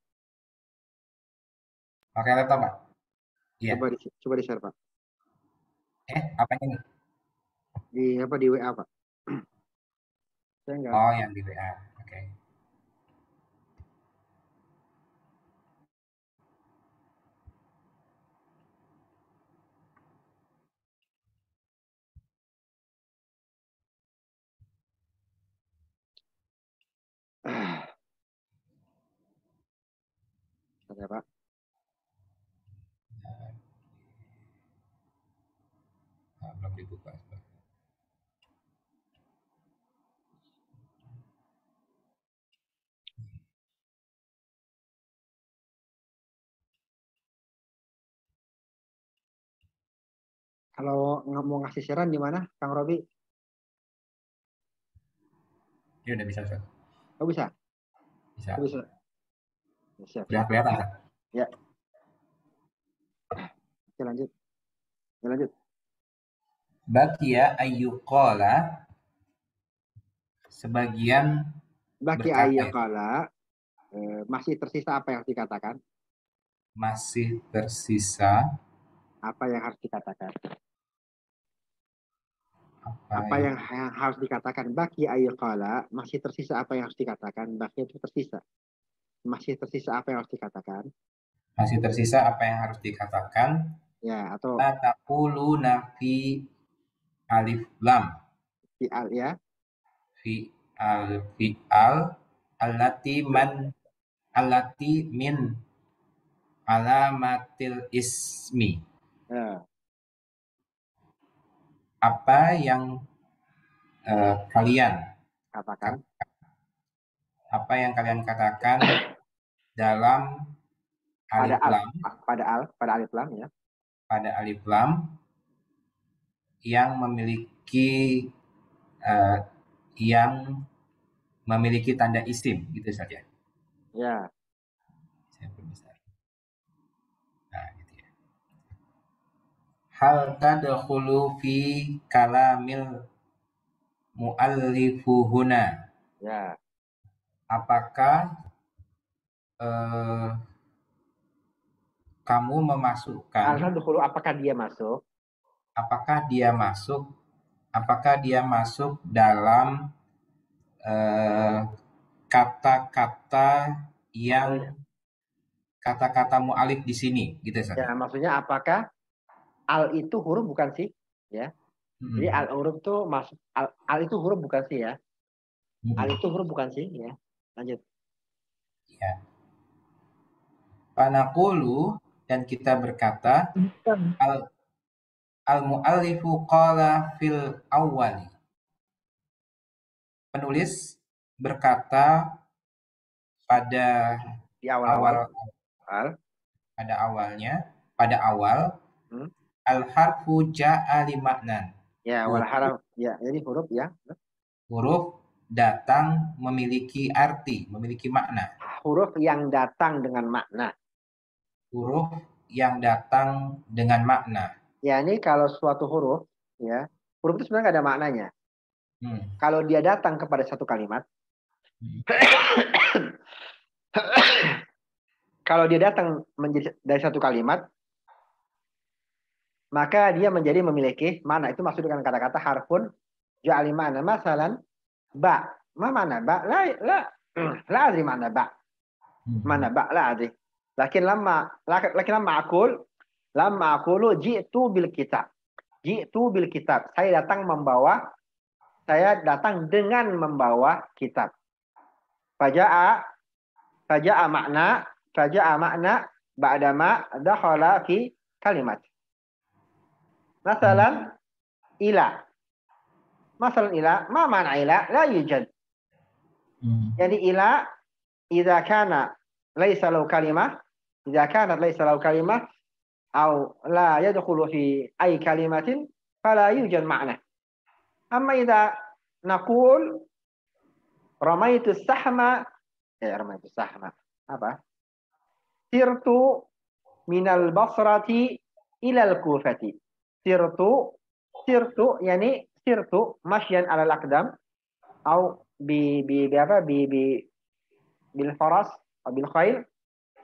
Speaker 2: Pakai laptop, Pak? Iya.
Speaker 1: Coba di share, Pak.
Speaker 2: Apa ini?
Speaker 1: Di WA, Pak. Saya enggak.
Speaker 2: Oh, yang di WA. Oke.
Speaker 1: Ada, Pak.
Speaker 2: Belum dibuka.
Speaker 1: Kalau mau ngasih saran di mana, Kang Robi?
Speaker 2: Ini udah bisa, Ustaz.
Speaker 1: Oh, bisa?
Speaker 2: Bisa.
Speaker 1: Oh, bisa. Ya, siap.
Speaker 2: Sudah kelihatan, Ustaz?
Speaker 1: Ya. Oke, lanjut. Ya, lanjut.
Speaker 2: Bakia ayyuqala, sebagian
Speaker 1: Baki
Speaker 2: berkata,
Speaker 1: ayyakala, masih tersisa apa yang harus dikatakan?
Speaker 2: masih tersisa
Speaker 1: Apa yang harus dikatakan?
Speaker 2: apa
Speaker 1: Apa yang harus dikatakan? Baki ayyakala, masih tersisa apa yang harus dikatakan? Baki itu tersisa. Masih tersisa apa yang harus dikatakan?
Speaker 2: masih tersisa apa yang harus dikatakan?
Speaker 1: Ya, atau
Speaker 2: La taquluna fi alif lam.
Speaker 1: Fi'al ya.
Speaker 2: Fi'al allati min alamatil ismi.
Speaker 1: Ya.
Speaker 2: Apa yang kalian
Speaker 1: Katakan.
Speaker 2: katakan dalam
Speaker 1: Pada
Speaker 2: alif lam,
Speaker 1: pada alif lam ya.
Speaker 2: pada alif lam yang memiliki tanda isim, gitu saja.
Speaker 1: Ya.
Speaker 2: Saya perbesar. Nah, gitu ya. Hal tadkhulu fi kalamil muallifu huna.
Speaker 1: Ya.
Speaker 2: Apakah kamu memasukkan?
Speaker 1: Al-tadkhulu, apakah dia masuk?
Speaker 2: Apakah dia masuk dalam kata-kata yang kata-kata mu'alif di sini, gitu saja.
Speaker 1: Ya, maksudnya apakah al itu huruf bukan sih? Ya. Jadi al huruf tuh masuk al itu huruf bukan sih ya? Al itu huruf bukan sih ya? Lanjut.
Speaker 2: Ya. Panaqulu, dan kita berkata al-mu'allifu qala fil awwali. Penulis berkata pada
Speaker 1: Di awal.
Speaker 2: pada awal al-harfu ja'a li maknan.
Speaker 1: Ya, wal harf ya, jadi huruf ya.
Speaker 2: Huruf datang memiliki arti, memiliki makna.
Speaker 1: Huruf yang datang dengan makna.
Speaker 2: Huruf yang datang dengan makna.
Speaker 1: Ya, ini kalau suatu huruf ya, huruf itu sebenarnya nggak ada maknanya. Kalau dia datang kepada satu kalimat, kalau dia datang dari satu kalimat, maka dia menjadi memiliki makna. Itu maksud dengan kata-kata harfun ja'ali makna. Masalan, ba. Ma mana ba? La adri mana ba. Mana ba? La adri. Lakin lamma aqulu ji'tu bil kitab. Ji'tu bil kitab. Saya datang dengan membawa kitab. Faja'a makna ba'dama dakhala fi kalimat. Masalan ila. Ma mana ila? La yujad. Jadi ila idza kanat laysa lahu kalimah أو لا يدخل في أي كلمة فلا يوجد معنى. أما إذا نقول رميت السهم apa? Sirtu minal basrati ilal kufati. Sirtu yani sirtu masyan alal aqdam atau bil faras atau bil khail.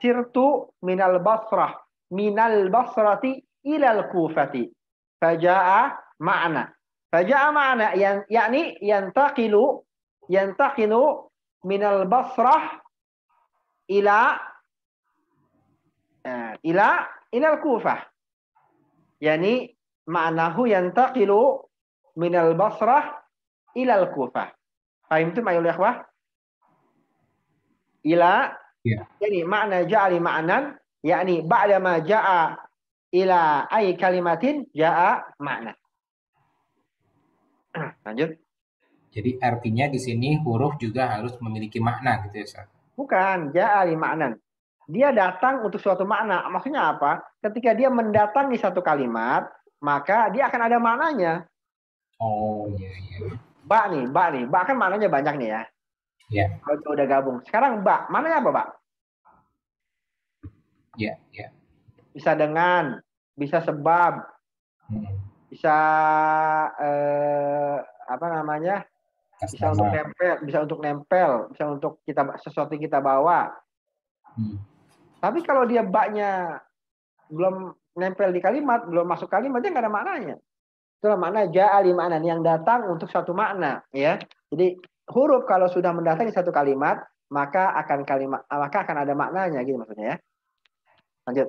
Speaker 1: Sirtu minal basrati ilal kufati. Faja'a ma'na yani yantaqilu minal basrah ila ilal kufah. Yani ma'nahu yantaqilu minal basrah ilal kufah. Fahimtum ayol ikhwah? Jadi makna ja'ali ma'nan yakni ba'dama ja'a ila ay kalimatin ja'a makna. Lanjut.
Speaker 2: Jadi artinya di sini huruf juga harus memiliki makna, gitu ya, Ustaz?
Speaker 1: Bukan, ja'ali ma'nan. Dia datang untuk suatu makna. Maksudnya apa? Ketika dia mendatangi satu kalimat, maka dia akan ada maknanya.
Speaker 2: Oh, iya.
Speaker 1: Ba nih. Ba kan maknanya banyak nih ya.
Speaker 2: Iya.
Speaker 1: Kalau udah gabung. Sekarang ba, maknanya apa, Pak?
Speaker 2: Iya.
Speaker 1: Bisa dengan, bisa sebab, bisa bisa untuk nempel, bisa untuk sesuatu yang kita bawa. Tapi kalau dia baknya belum nempel di kalimat, belum masuk kalimat, dia nggak ada maknanya. Itulah makna ja'ali ma'nan, yang datang untuk satu makna, ya. Jadi huruf kalau sudah mendatangi satu kalimat, maka akan ada maknanya, gitu maksudnya ya. Lanjut.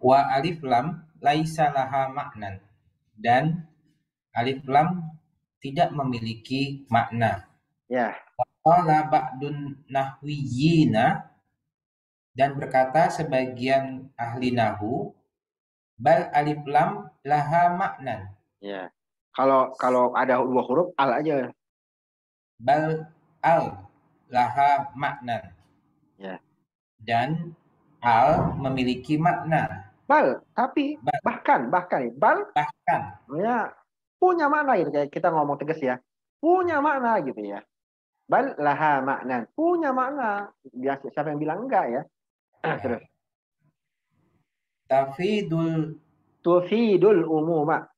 Speaker 2: Wa alif lam laisa laha maknan. Dan alif lam tidak memiliki makna.
Speaker 1: Ya.
Speaker 2: Qala ba'dun nahwiyina, dan berkata sebagian ahli nahu, bal alif lam laha maknan.
Speaker 1: Ya. Kalau ada dua huruf al aja.
Speaker 2: Bal al laha maknan.
Speaker 1: Ya.
Speaker 2: Dan al memiliki makna.
Speaker 1: Bal, tapi bahkan bal
Speaker 2: Bahkan
Speaker 1: ya punya makna gitu, kayak kita ngomong tegas ya. Punya makna gitu ya. Bal laha maknan. Punya makna. Biasa siapa yang bilang enggak ya? Terus.
Speaker 2: tafidul
Speaker 1: Tufidul umuma.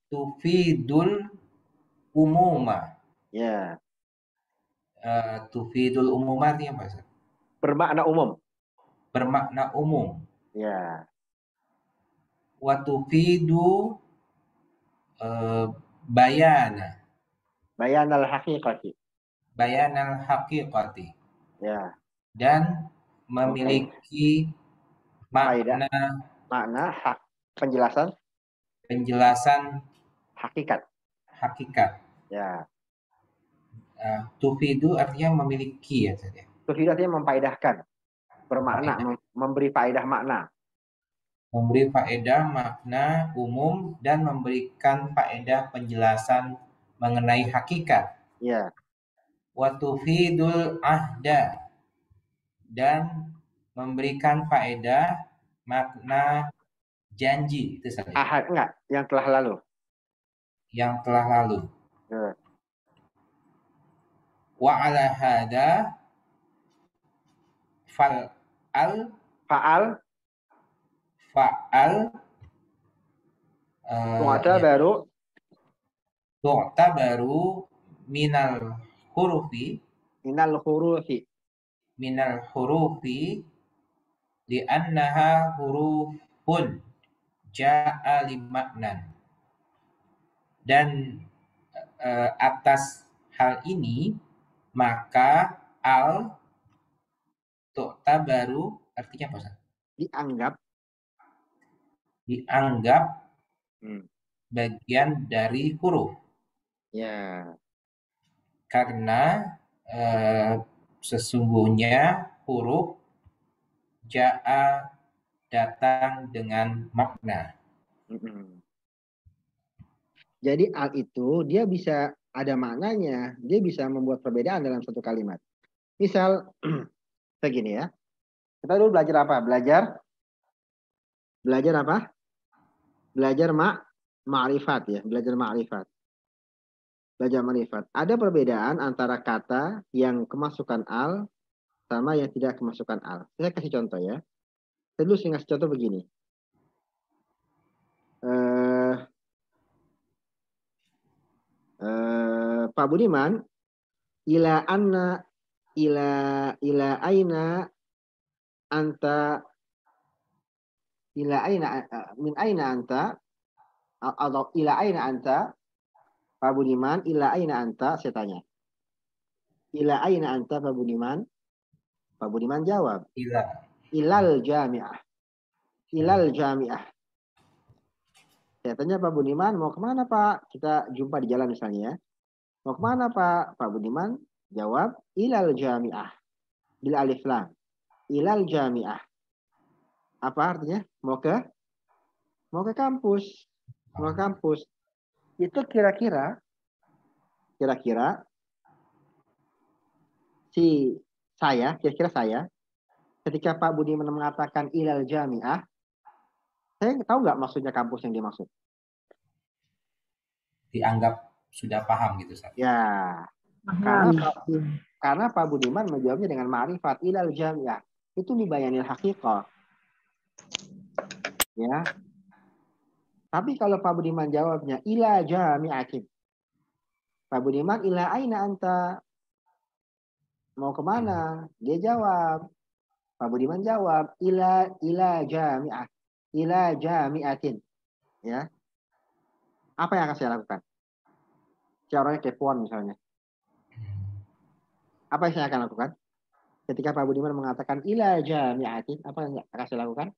Speaker 2: tufidul umuma.
Speaker 1: Ya.
Speaker 2: Tufidul umuma artinya apa, Ustaz?
Speaker 1: Bermakna umum.
Speaker 2: Bermakna umum.
Speaker 1: Ya.
Speaker 2: Wa tufidu bayana.
Speaker 1: Bayanal haqiqati.
Speaker 2: Bayanal haqiqati.
Speaker 1: Ya.
Speaker 2: Dan memiliki
Speaker 1: Faedah.
Speaker 2: makna
Speaker 1: Makna hak. Penjelasan
Speaker 2: penjelasan
Speaker 1: hakikat.
Speaker 2: hakikat.
Speaker 1: Ya.
Speaker 2: Tufidu artinya memiliki ya saja.
Speaker 1: Tufidu artinya mempaedahkan. Bermakna, memberi faedah makna.
Speaker 2: Memberi faedah makna umum dan memberikan faedah penjelasan mengenai hakikat.
Speaker 1: Ya.
Speaker 2: Wa tufidul ahda, dan memberikan faedah makna janji, itu saja.
Speaker 1: Ahad enggak, yang telah lalu.
Speaker 2: Yang telah lalu.
Speaker 1: Ya.
Speaker 2: Wa ala hada fa'al tu'tabaru minal hurufi li'annaha hurufun ja'a limaknan. Dan atas hal ini maka al tu'tabaru artinya apa, Ustaz? Dianggap bagian dari huruf.
Speaker 1: Ya.
Speaker 2: Karena sesungguhnya huruf ja'a datang dengan makna.
Speaker 1: Jadi al itu dia bisa ada maknanya, dia bisa membuat perbedaan dalam satu kalimat. Misal begini ya. Kita dulu belajar apa? Belajar apa? Belajar ma'rifat ya, belajar ma'rifat. Belajar ma'rifat. Ada perbedaan antara kata yang kemasukan al sama yang tidak kemasukan al. Saya kasih contoh ya. Saya dulu kasih contoh begini. Pak Budiman, ila aina anta, min aina anta, atau ila aina anta, Pak Budiman, ila aina anta, saya tanya. Ila aina anta, Pak Budiman? Pak Budiman jawab. Ilal jami'ah. Ilal jami'ah. Saya tanya Pak Budiman, mau kemana Pak? Kita jumpa di jalan misalnya ya. Mau kemana Pak? Pak Budiman jawab, ilal jami'ah. Bil alif lam. Ilal jami'ah. Apa artinya? Mau ke kampus. Mau ke kampus. Itu kira-kira kira-kira saya ketika Pak Budiman mengatakan ilal jami'ah, saya tahu nggak maksudnya kampus yang dimaksud?
Speaker 2: Dianggap sudah paham gitu, Ustaz.
Speaker 1: Ya. Karena Pak Budiman menjawabnya dengan ma'rifat ilal jami'ah. Itu dibayanil haqiqah. Ya. Tapi kalau Pak Budiman jawabnya ila jami'atin. Pak Budiman ila aina anta? Mau kemana? Dia jawab. Pak Budiman jawab ila jami'ah. Ila jami'atin. Ya. Apa yang akan saya lakukan? Saya orangnya kepoan misalnya. Apa yang saya akan lakukan? Ketika Pak Budiman mengatakan ila jami'atin, apa yang akan saya lakukan?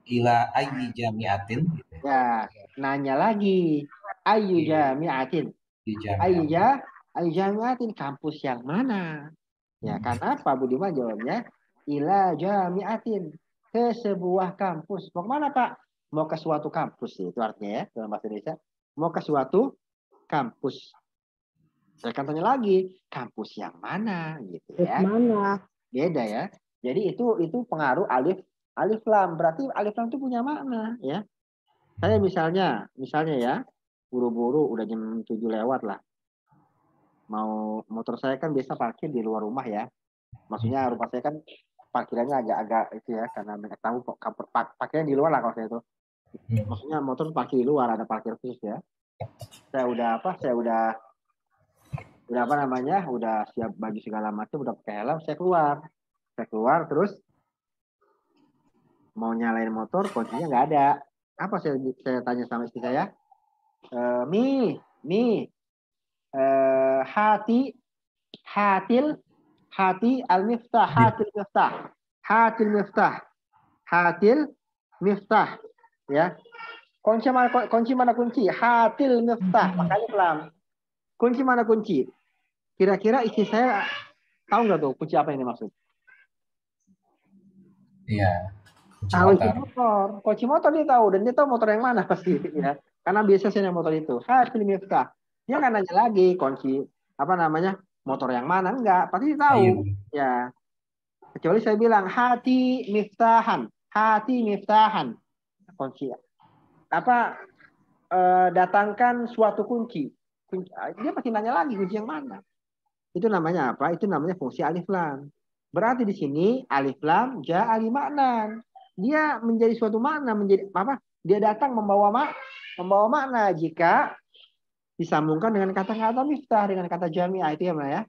Speaker 2: ila ayyi jami'atin gitu ya.
Speaker 1: Ya, nanya lagi. Ayu
Speaker 2: Iya,
Speaker 1: jami'atin.
Speaker 2: di
Speaker 1: Ayu
Speaker 2: jami'atin.
Speaker 1: jami'atin, kampus yang mana? Ya, karena Pak Budiman jawabnya ila jami'atin, ke sebuah kampus. Mau kemana Pak? Mau ke suatu kampus itu artinya ya dalam bahasa Indonesia. Mau ke suatu kampus. Saya akan tanya lagi, kampus yang mana gitu ya?
Speaker 5: Mana?
Speaker 1: Beda ya. Jadi itu pengaruh alif lam. Berarti alif lam itu punya makna ya. Saya misalnya ya, buru-buru udah jam 7 lewat lah. Mau motor saya kan biasa parkir di luar rumah ya. Maksudnya rumah saya kan parkirannya agak-agak itu ya, karena mereka tahu parkirnya di luar lah kalau saya itu. Maksudnya motor parkir di luar, ada parkir khusus ya. Saya udah apa namanya, udah siap baju segala macam, udah pakai helm, saya keluar terus mau nyalain motor, kuncinya nggak ada. Apa saya tanya sama istri saya, Mi, hati al-miftah, hatil miftah ya. Kunci mana kunci? Hatil miftah, makanya pelan. Kunci mana kunci? Kira-kira istri saya tahu nggak tuh kunci apa yang dimaksud?
Speaker 2: Iya, kunci
Speaker 1: Tahu
Speaker 2: motor.
Speaker 1: kunci motor dia tahu, dan dia tahu motor yang mana pasti ya. Karena biasa saya motor itu. Hatil miftah. Dia nggak nanya lagi kunci apa namanya, motor yang mana, enggak, pasti dia tahu ya. Kecuali saya bilang hati miftahan, kunci apa, datangkan suatu kunci. Dia pasti nanya lagi kunci yang mana. Itu namanya apa? Itu namanya fungsi alif lam. Berarti di sini alif lam ja'a li maknan. Dia menjadi suatu makna, menjadi apa? Dia datang membawa makna jika disambungkan dengan kata-kata miftah, dengan kata jami'ah itu ya, ya.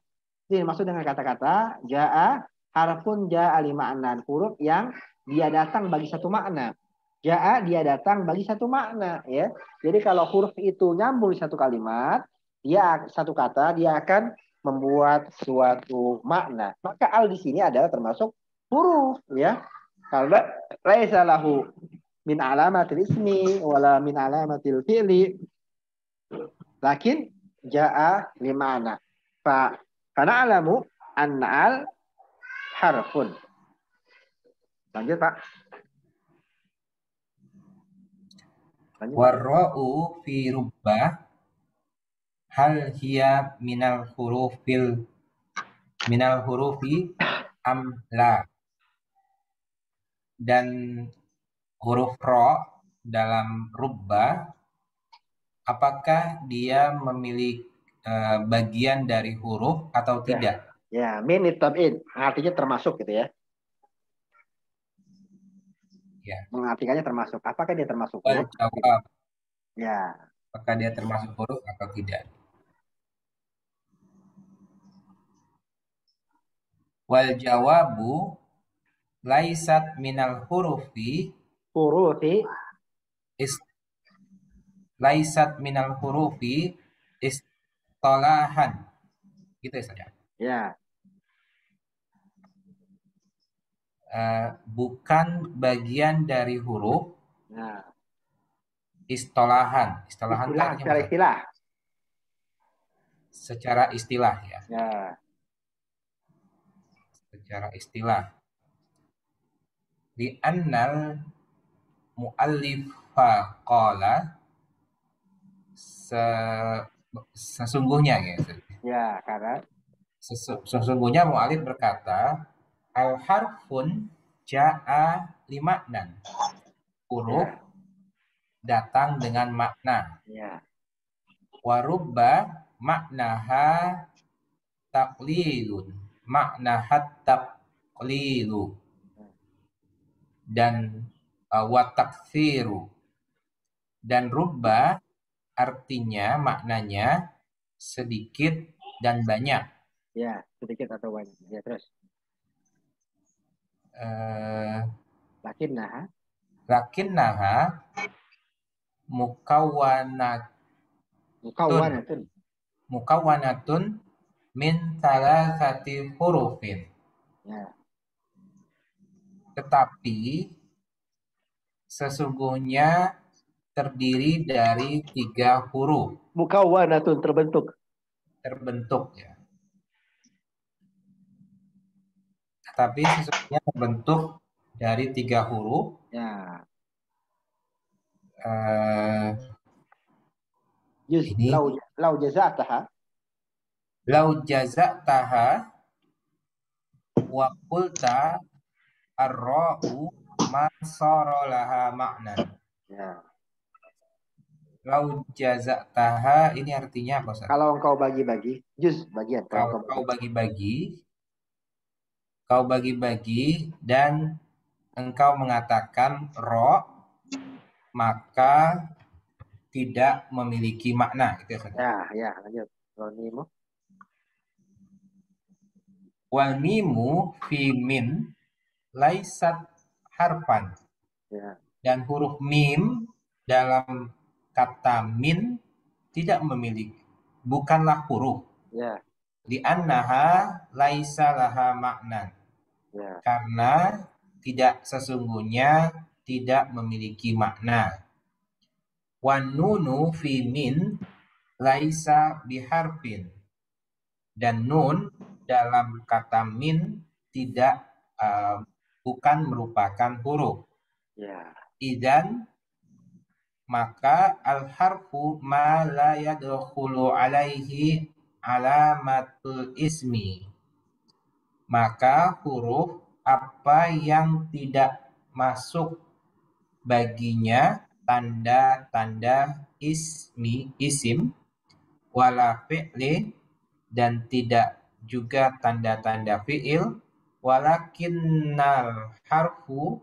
Speaker 1: Ini maksud dengan kata-kata ja'a, harfun ja'a li maknan, huruf yang dia datang bagi satu makna. Ja'a dia datang bagi satu makna ya. Jadi kalau huruf itu nyambung di satu kalimat, dia satu kata, dia akan membuat suatu makna. Maka al di sini adalah termasuk huruf ya. Kalau laisa lahu min alamatil ismi wala min alamatil fi'li, lakin ja'a li ma'na. Karena alamu an-al harfun. Lanjut Pak.
Speaker 2: Warra'u fi rubbah hal hiya minal hurufi am la. Dan huruf ro dalam rubbah, apakah dia memiliki bagian dari huruf atau tidak?
Speaker 1: Ya, min tab'id, artinya termasuk gitu ya.
Speaker 2: Ya.
Speaker 1: Mengartikannya termasuk. Apakah dia termasuk
Speaker 2: huruf?
Speaker 1: Jawab. Ya.
Speaker 2: Apakah dia termasuk huruf atau tidak? Wal jawabu laisat minal hurufi laisat minal hurufi istolahan. Gitu ya saja.
Speaker 1: Ya.
Speaker 2: Bukan bagian dari huruf.
Speaker 1: Nah.
Speaker 2: Istolahan secara istilah ya.
Speaker 1: Ya.
Speaker 2: Secara istilah. Di annal mu'allifa qala, sesungguhnya gitu.
Speaker 1: Ya, karena
Speaker 2: sesungguhnya mu'allif berkata al harfun ja'a li maknan. Huruf datang dengan makna.
Speaker 1: Ya.
Speaker 2: Warubba maknaha taqlilun. Maknahat taqlilu. Dan watakfiru. Dan rubba artinya, maknanya sedikit dan banyak.
Speaker 1: Ya, sedikit atau banyak. Ya, terus. Lakinnaha mukawwanatun min thalathati hurufin. Ya.
Speaker 2: tetapi sesungguhnya terdiri dari 3 huruf
Speaker 4: Mukawwanatun, terbentuk.
Speaker 2: terbentuk ya. Tetapi sesungguhnya terbentuk dari 3 huruf.
Speaker 1: Ya.
Speaker 2: Ini
Speaker 1: lau jaza'taha.
Speaker 2: lau jaza'taha wa qulta ar-ra'u ma sara laha ma'nan.
Speaker 1: Ya.
Speaker 2: Lau jaza'taha ini artinya apa, Ustaz?
Speaker 1: Kalau engkau bagi-bagi, juz bagian.
Speaker 2: Kalau kau bagi-bagi dan engkau mengatakan ro, maka tidak memiliki makna. Gitu ya,
Speaker 1: ya, lanjut. Mimu.
Speaker 2: Wal mimu fi min laisat harfan.
Speaker 1: Ya.
Speaker 2: Dan huruf mim dalam kata min tidak memiliki, bukanlah huruf.
Speaker 1: Ya.
Speaker 2: Li'annaha laisa laha makna.
Speaker 1: Ya.
Speaker 2: Karena tidak sesungguhnya tidak memiliki makna. Wan nunu fi min laisa biharfin. Dan nun dalam kata min tidak bukan merupakan huruf.
Speaker 1: Ya.
Speaker 2: Idzan maka al-harfu ma la yadkhulu alaihi alamatul ismi. Maka huruf apa yang tidak masuk baginya tanda-tanda isim wala fi'li dan tidak juga tanda-tanda fi'il walakinnal harfa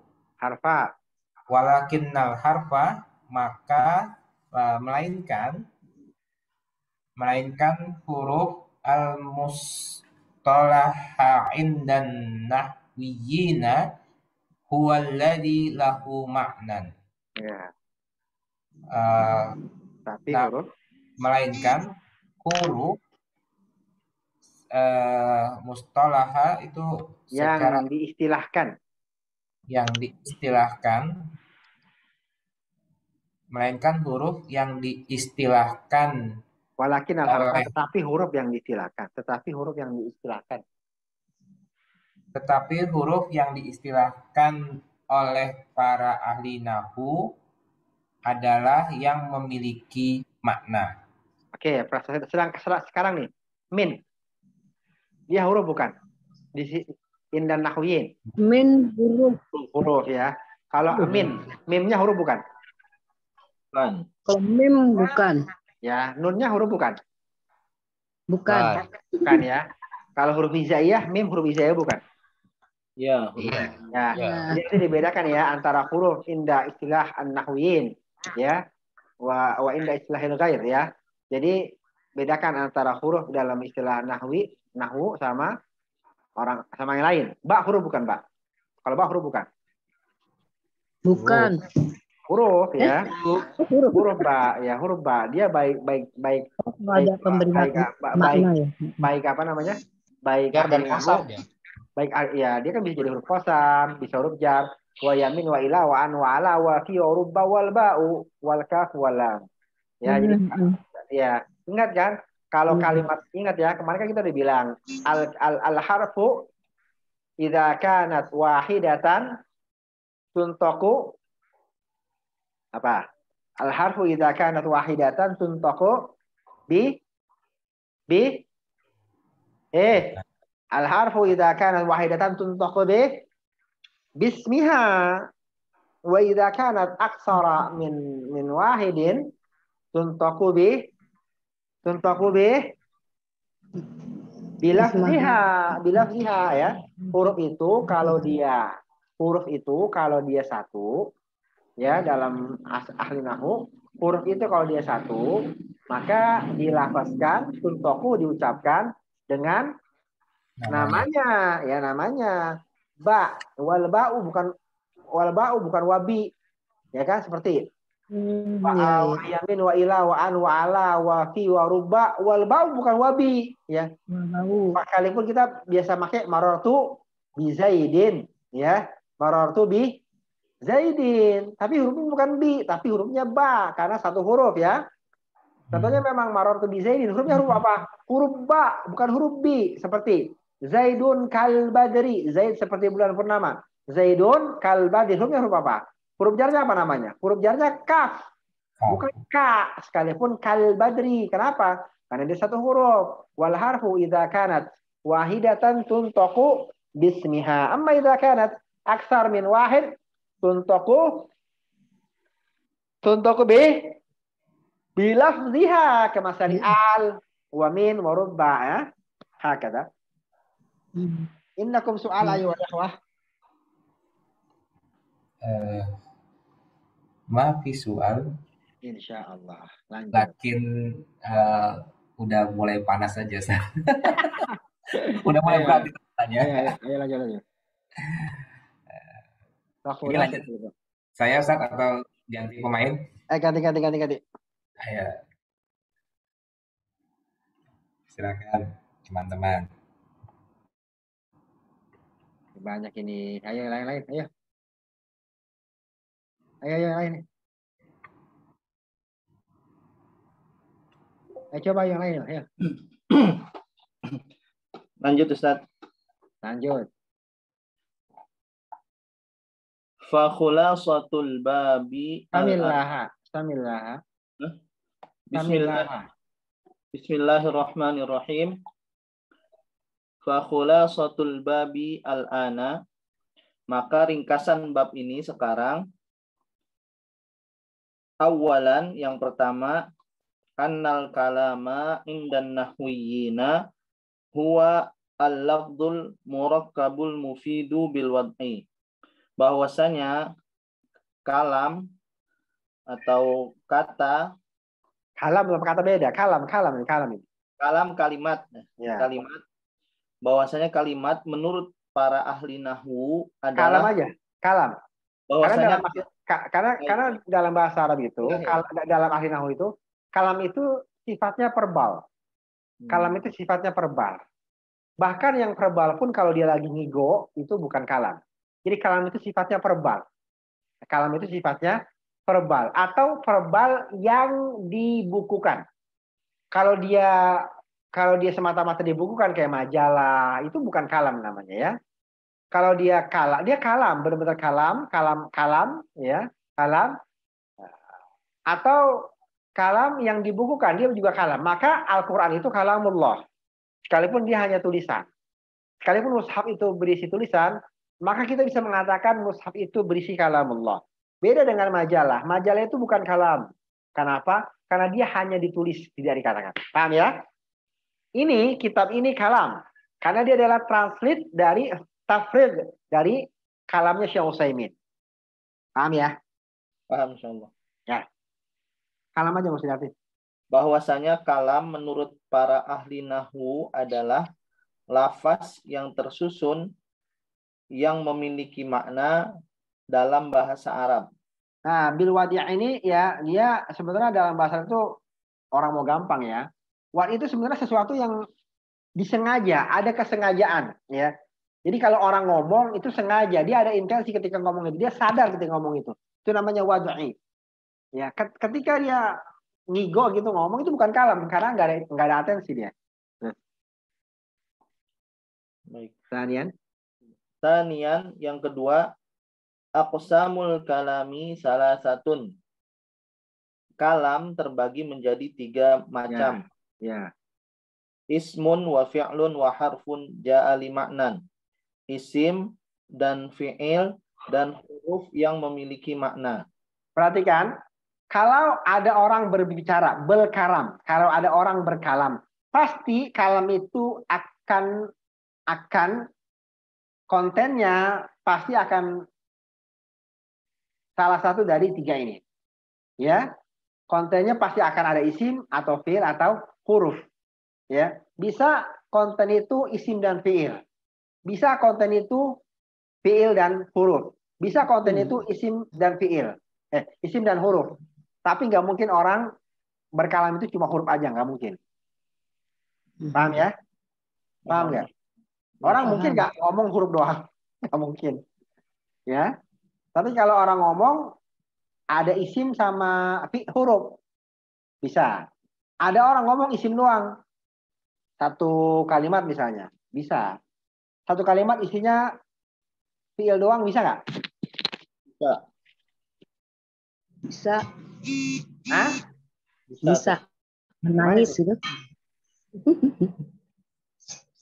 Speaker 2: maka melainkan huruf al-mustalaha indan nahwiyina huwallazi lahu ma'nan.
Speaker 1: Ya. Tapi huruf
Speaker 2: melainkan huruf mustalaha itu secara yang diistilahkan melainkan huruf yang diistilahkan
Speaker 1: walakin al-harfa tetapi huruf yang diistilahkan oleh para ahli nahwu adalah yang memiliki makna. Oke, sekarang nih min dia huruf bukan di indan nahwiyin.
Speaker 5: Min
Speaker 1: huruf ya. Kalau mimnya huruf bukan.
Speaker 5: Kalau mim bukan.
Speaker 1: Ya, nunnya huruf bukan.
Speaker 5: Bukan
Speaker 1: ya. Kalau huruf hijaiyah, mim huruf hijaiyah bukan.
Speaker 3: Ya.
Speaker 1: Ya. Jadi dibedakan ya antara huruf inda istilah an-nahwiyin ya wa inda istilahil ghair ya. Jadi bedakan antara huruf dalam istilah nahwu sama yang lain. Ba huruf bukan, Ba? Kalau ba huruf bukan.
Speaker 5: Bukan.
Speaker 1: Huruf ya. Huruf ba ya, huruf ba. Dia baik
Speaker 5: ada pemberian makna ya.
Speaker 1: Baik apa namanya? Baik
Speaker 3: dan kosam ya.
Speaker 1: Baik ya, dia kan bisa jadi huruf kosam, bisa huruf jar, wa yamin wa ila wa an wa ala wa fi wa rubba wal ba'u wal kaf wal lam. Ya, jadi ya, ingat kan? Kalau kalimat ingat ya, kemarin kan kita udah bilang al harfu idza kanat wahidatan tuntaku apa? Al harfu idza kanat wahidatan tuntaku al harfu idza kanat wahidatan tuntaku bismiha wa idza kanat aksara min wahidin tuntaku bilafziha ya. Huruf itu kalau dia satu ya dalam ahli nahwu, huruf itu kalau dia satu maka dilafazkan tuntaku diucapkan dengan namanya ba. Wal ba'u bukan wabi ya kan, seperti wa yamin wa ila wa an wa ala wa fi wa rubba wal ba'u bukan wabi ya. Sekalipun kita biasa pakai marartu bi zaidin ya, Marartu bi Zaidin. Tapi hurufnya bukan bi, tapi hurufnya ba karena satu huruf ya. Contohnya memang marartu bi Zaidin. Hurufnya huruf apa? Huruf ba, bukan huruf bi. Seperti Zaidun kal badri. Zaid seperti bulan purnama. Zaidun kal badri. Hurufnya huruf apa? Huruf jarnya apa namanya? Huruf jarnya kaf. Bukan ka. Sekalipun kal badri. Kenapa? Karena dia satu huruf. Wal harfu idza kanat wahidatan tuntaku bismiha. Amma idza kanat aksar min wahid tuntaku bi bilafziha kemasali al wa min wa rubba ya. Hakada. Innakum su'al ayu wa ikhwah.
Speaker 2: Ma fi soal.
Speaker 1: Insyaallah. Lanjut.
Speaker 2: Lakin udah mulai panas aja, Ustaz. Udah mulai berat tanya.
Speaker 1: Ayo lanjut.
Speaker 2: Ini lanjut. Saya Ustaz atau ganti pemain?
Speaker 1: Ganti.
Speaker 2: Ayo. Silakan teman-teman.
Speaker 1: Banyak ini. Ayo lain. Ayo lain. Ayo coba yang lain. Ayo.
Speaker 4: Lanjut Ustaz.
Speaker 1: Lanjut.
Speaker 4: Fa khulasatul babi
Speaker 1: Samillaha.
Speaker 4: Bismillahirrahmanirrahim. Fa khulasatul babi al-ana. Maka ringkasan bab ini sekarang. Awalan, yang pertama, annal kalama indan nahwiyina huwa al-lafdul murakkabul mufidu bil wad'i. Bahwasanya kalam atau kata,
Speaker 1: kalam beda, kalam ini. Kalam
Speaker 4: kalimat,
Speaker 1: ya.
Speaker 4: Kalimat. Bahwasanya kalimat menurut para ahli nahwu adalah
Speaker 1: kalam aja, kalam.
Speaker 4: Bahwasanya
Speaker 1: karena dalam bahasa Arab itu, dalam ahli nahwu itu, kalam itu sifatnya verbal. Kalam itu sifatnya verbal. Bahkan yang verbal pun kalau dia lagi ngigo itu bukan kalam. Jadi kalam itu sifatnya verbal. Kalam itu sifatnya verbal atau verbal yang dibukukan. Kalau dia semata-mata dibukukan kayak majalah, itu bukan kalam namanya ya. Kalau dia kalam, benar-benar kalam ya, kalam. Atau kalam yang dibukukan, dia juga kalam. Maka Al-Qur'an itu kalamullah. Sekalipun dia hanya tulisan. Sekalipun mushaf itu berisi tulisan, maka kita bisa mengatakan mushaf itu berisi kalamullah. Beda dengan majalah. Majalah itu bukan kalam. Kenapa? Karena dia hanya ditulis, tidak dikatakan. Paham ya? Ini, kitab ini kalam. Karena dia adalah translate dari tafrid, dari kalamnya Syekh Utsaimin. Paham ya?
Speaker 4: Paham insyaallah.
Speaker 1: Ya. Kalam aja Mas David.
Speaker 4: Bahwasanya kalam menurut para ahli nahwu adalah lafaz yang tersusun yang memiliki makna dalam bahasa Arab.
Speaker 1: Nah, bil wadi' ini ya, dia sebenarnya dalam bahasa itu orang mau gampang ya. Wadi itu sebenarnya sesuatu yang disengaja, ada kesengajaan ya. Jadi kalau orang ngomong itu sengaja, dia ada intensi ketika ngomong itu, dia sadar ketika ngomong itu. Itu namanya wad'i. Ya, ketika dia ngigo gitu ngomong itu bukan kalam karena nggak ada atensi dia.
Speaker 4: Baik.
Speaker 3: Tanian yang kedua, aqsamul kalami salah satun. Kalam terbagi menjadi 3 macam.
Speaker 1: Ya.
Speaker 3: Ismun wa fi'lun wa harfun ja'a li ma'nan. Isim dan fi'il dan huruf yang memiliki makna.
Speaker 1: Perhatikan, kalau ada orang berbicara, belkaram, kalau ada orang berkalam, pasti kalam itu akan kontennya pasti akan salah satu dari 3 ini. Ya. Kontennya pasti akan ada isim atau fi'il atau huruf. Ya. Bisa konten itu isim dan fi'il. Bisa konten itu fi'il dan huruf. Bisa konten itu isim dan fi'il. Isim dan huruf. Tapi nggak mungkin orang berkalam itu cuma huruf aja, nggak mungkin. Paham ya? Paham nggak? Orang mungkin nggak ngomong huruf doang, nggak mungkin. Ya. Tapi kalau orang ngomong ada isim sama huruf, bisa. Ada orang ngomong isim doang. Satu kalimat misalnya, bisa. Satu kalimat isinya fiil doang, bisa nggak?
Speaker 4: Bisa.
Speaker 5: Bisa.
Speaker 1: Hah?
Speaker 5: Bisa. Menangis gitu.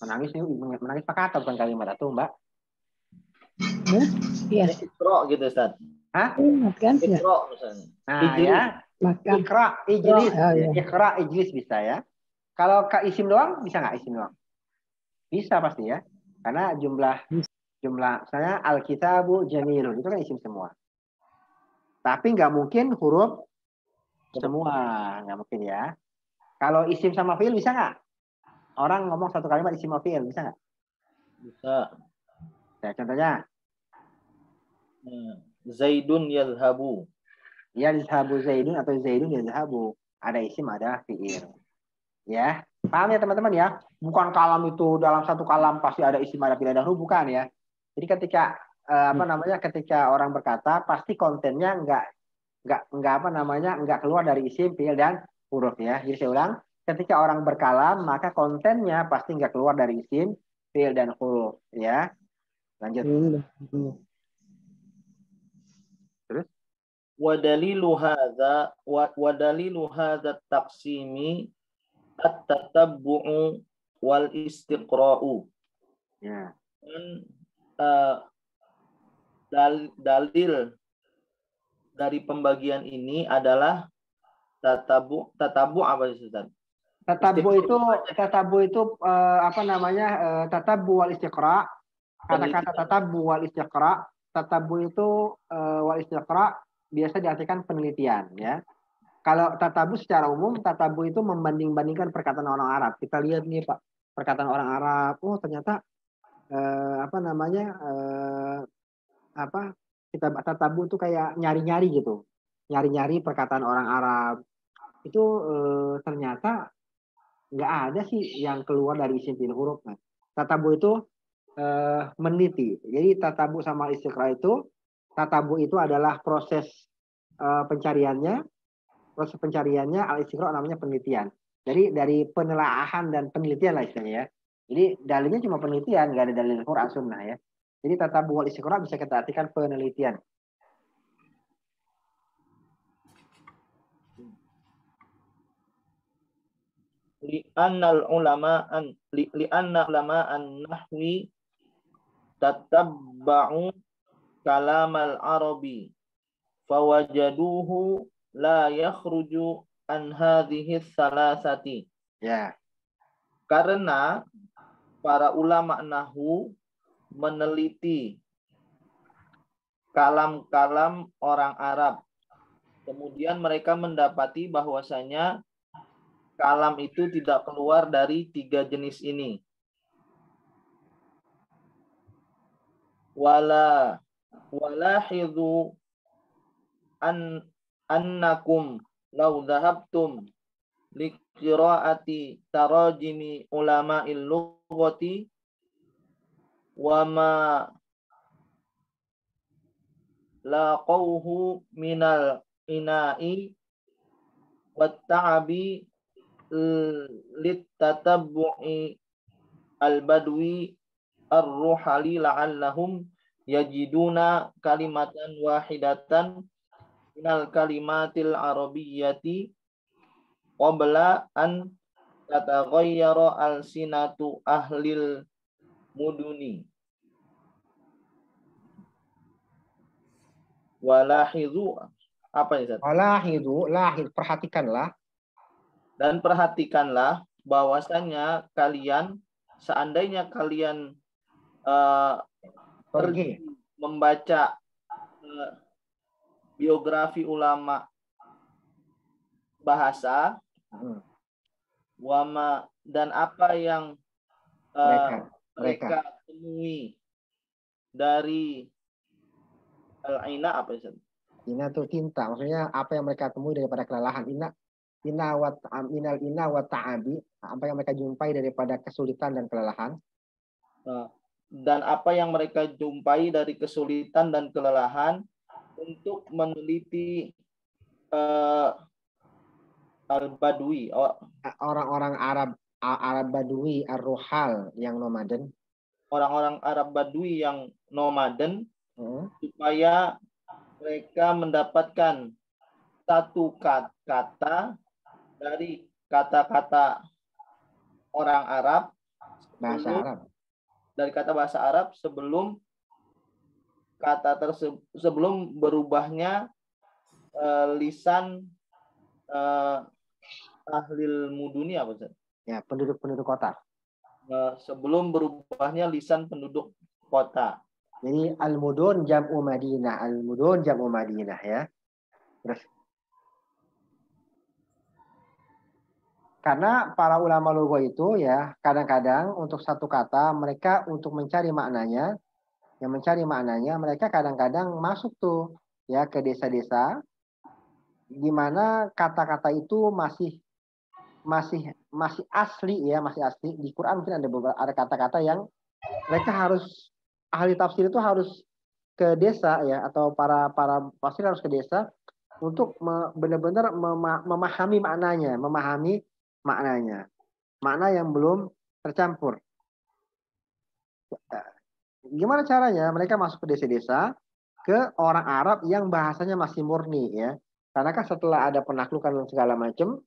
Speaker 1: Menangis pakai kata bukan kalimat atau Mbak?
Speaker 5: Iya.
Speaker 4: Ikro gitu Ustaz.
Speaker 1: Hah?
Speaker 5: Kan?
Speaker 4: Ikro misalnya.
Speaker 1: Nah,
Speaker 4: Ijlis.
Speaker 1: ya.
Speaker 5: Makan.
Speaker 1: Ikra, ijlis.
Speaker 5: Oh, iya.
Speaker 1: Ikra, ijlis bisa ya. Kalau ke isim doang, bisa nggak isim doang? Bisa pasti ya. Karena jumlah saya Alkitabu Jamilun itu kan isim semua. Tapi nggak mungkin huruf semua, nggak mungkin ya. Kalau isim sama fiil bisa nggak? Orang ngomong satu kalimat isim sama fiil bisa nggak?
Speaker 4: Bisa.
Speaker 1: Ya, contohnya.
Speaker 4: Zaidun yadhabu.
Speaker 1: Yadhabu Zaidun atau Zaidun yadhabu. Ada isim, ada fiil. Ya, paham ya teman-teman ya? Bukan kalam itu dalam satu kalam pasti ada isim, ada fiil, ada huruf, bukan ya. Jadi ketika ketika orang berkata pasti kontennya nggak keluar dari isim, fiil dan huruf ya. Jadi saya ulang, ketika orang berkalam maka kontennya pasti nggak keluar dari isim, fiil dan huruf ya. Lanjut. Terus
Speaker 4: Wadalilu hadza taqsimi at-tatabbu'u wal istiqra'u.
Speaker 1: ya.
Speaker 4: Dan dalil dari pembagian ini adalah tatabu apa Ustaz?
Speaker 1: Tatabu itu tatabu wal istiqra. Kata-kata tatabu wal istiqra, tatabu itu wal istiqra biasa diartikan penelitian ya. Kalau tatabu secara umum, tatabu itu membanding-bandingkan perkataan orang Arab. Kita lihat nih Pak, perkataan orang Arab, oh ternyata kita tatabu itu kayak nyari-nyari gitu. Nyari-nyari perkataan orang Arab. Itu ternyata nggak ada sih yang keluar dari isim fiil huruf. Nah, tatabu itu meneliti. Jadi tatabu sama istiqra itu, tatabu itu adalah proses pencariannya, al istiqra namanya penelitian. Jadi dari penelaahan dan penelitian lah istilahnya ya. Jadi dalilnya cuma penelitian, nggak ada dalil Quran Sunnah ya. Jadi tatabu wal istiqra bisa kita artikan penelitian.
Speaker 4: Li'anna ulama an-nahwi tatabba'u kalam al-arabi fawajaduhu la yakhruju an hadhihi salasati.
Speaker 1: Ya.
Speaker 4: Karena para ulama nahwu meneliti kalam-kalam orang Arab. Kemudian mereka mendapati bahwasanya kalam itu tidak keluar dari 3 jenis ini. Walahidhu annakum law dhahabtum li qiraati tarajimi ulama'il lughati wa ma laqawhu minal ina'i wat ta'abi littatabbu'i al-badwi ar-ruhali la'allahum yajiduna kalimatan wahidatan minal kalimatil arabiyyati qabla an tataghayyara al-sinatu ahlil muduni. Walahidhu apa ya Ustaz?
Speaker 1: Lahid, perhatikanlah.
Speaker 4: Dan perhatikanlah bahwasanya kalian, seandainya kalian pergi membaca biografi ulama bahasa, wama dan apa yang mereka temui dari al-aina apa itu?
Speaker 1: Ina itu tinta, maksudnya apa yang mereka temui daripada kelelahan. Minal ina wa ta'abi, apa yang mereka jumpai daripada kesulitan dan kelelahan.
Speaker 4: dan apa yang mereka jumpai dari kesulitan dan kelelahan untuk meneliti al-Badui,
Speaker 1: Orang-orang Arab Badui ar-Ruhal yang nomaden.
Speaker 4: orang-orang Arab Badui yang nomaden, supaya mereka mendapatkan satu kata dari kata-kata orang Arab,
Speaker 1: Bahasa Arab.
Speaker 4: dari kata bahasa Arab sebelum kata sebelum berubahnya lisan ahlil muduni apa Ustaz?
Speaker 1: Ya, penduduk kota.
Speaker 4: Sebelum berubahnya lisan penduduk kota.
Speaker 1: Jadi al-mudun jam'u Madinah, al-mudun jam'u Madinah ya. Terus karena para ulama lugha itu ya kadang-kadang untuk satu kata mereka untuk mencari maknanya, mereka kadang-kadang masuk tuh ya ke desa-desa di mana kata-kata itu masih asli ya, masih asli. Di Quran mungkin ada kata-kata yang mereka harus, ahli tafsir itu harus ke desa ya, atau para tafsir harus ke desa untuk benar-benar memahami maknanya, makna yang belum tercampur. Gimana caranya? Mereka masuk ke desa-desa, ke orang Arab yang bahasanya masih murni ya. Karena kan setelah ada penaklukan dan segala macam,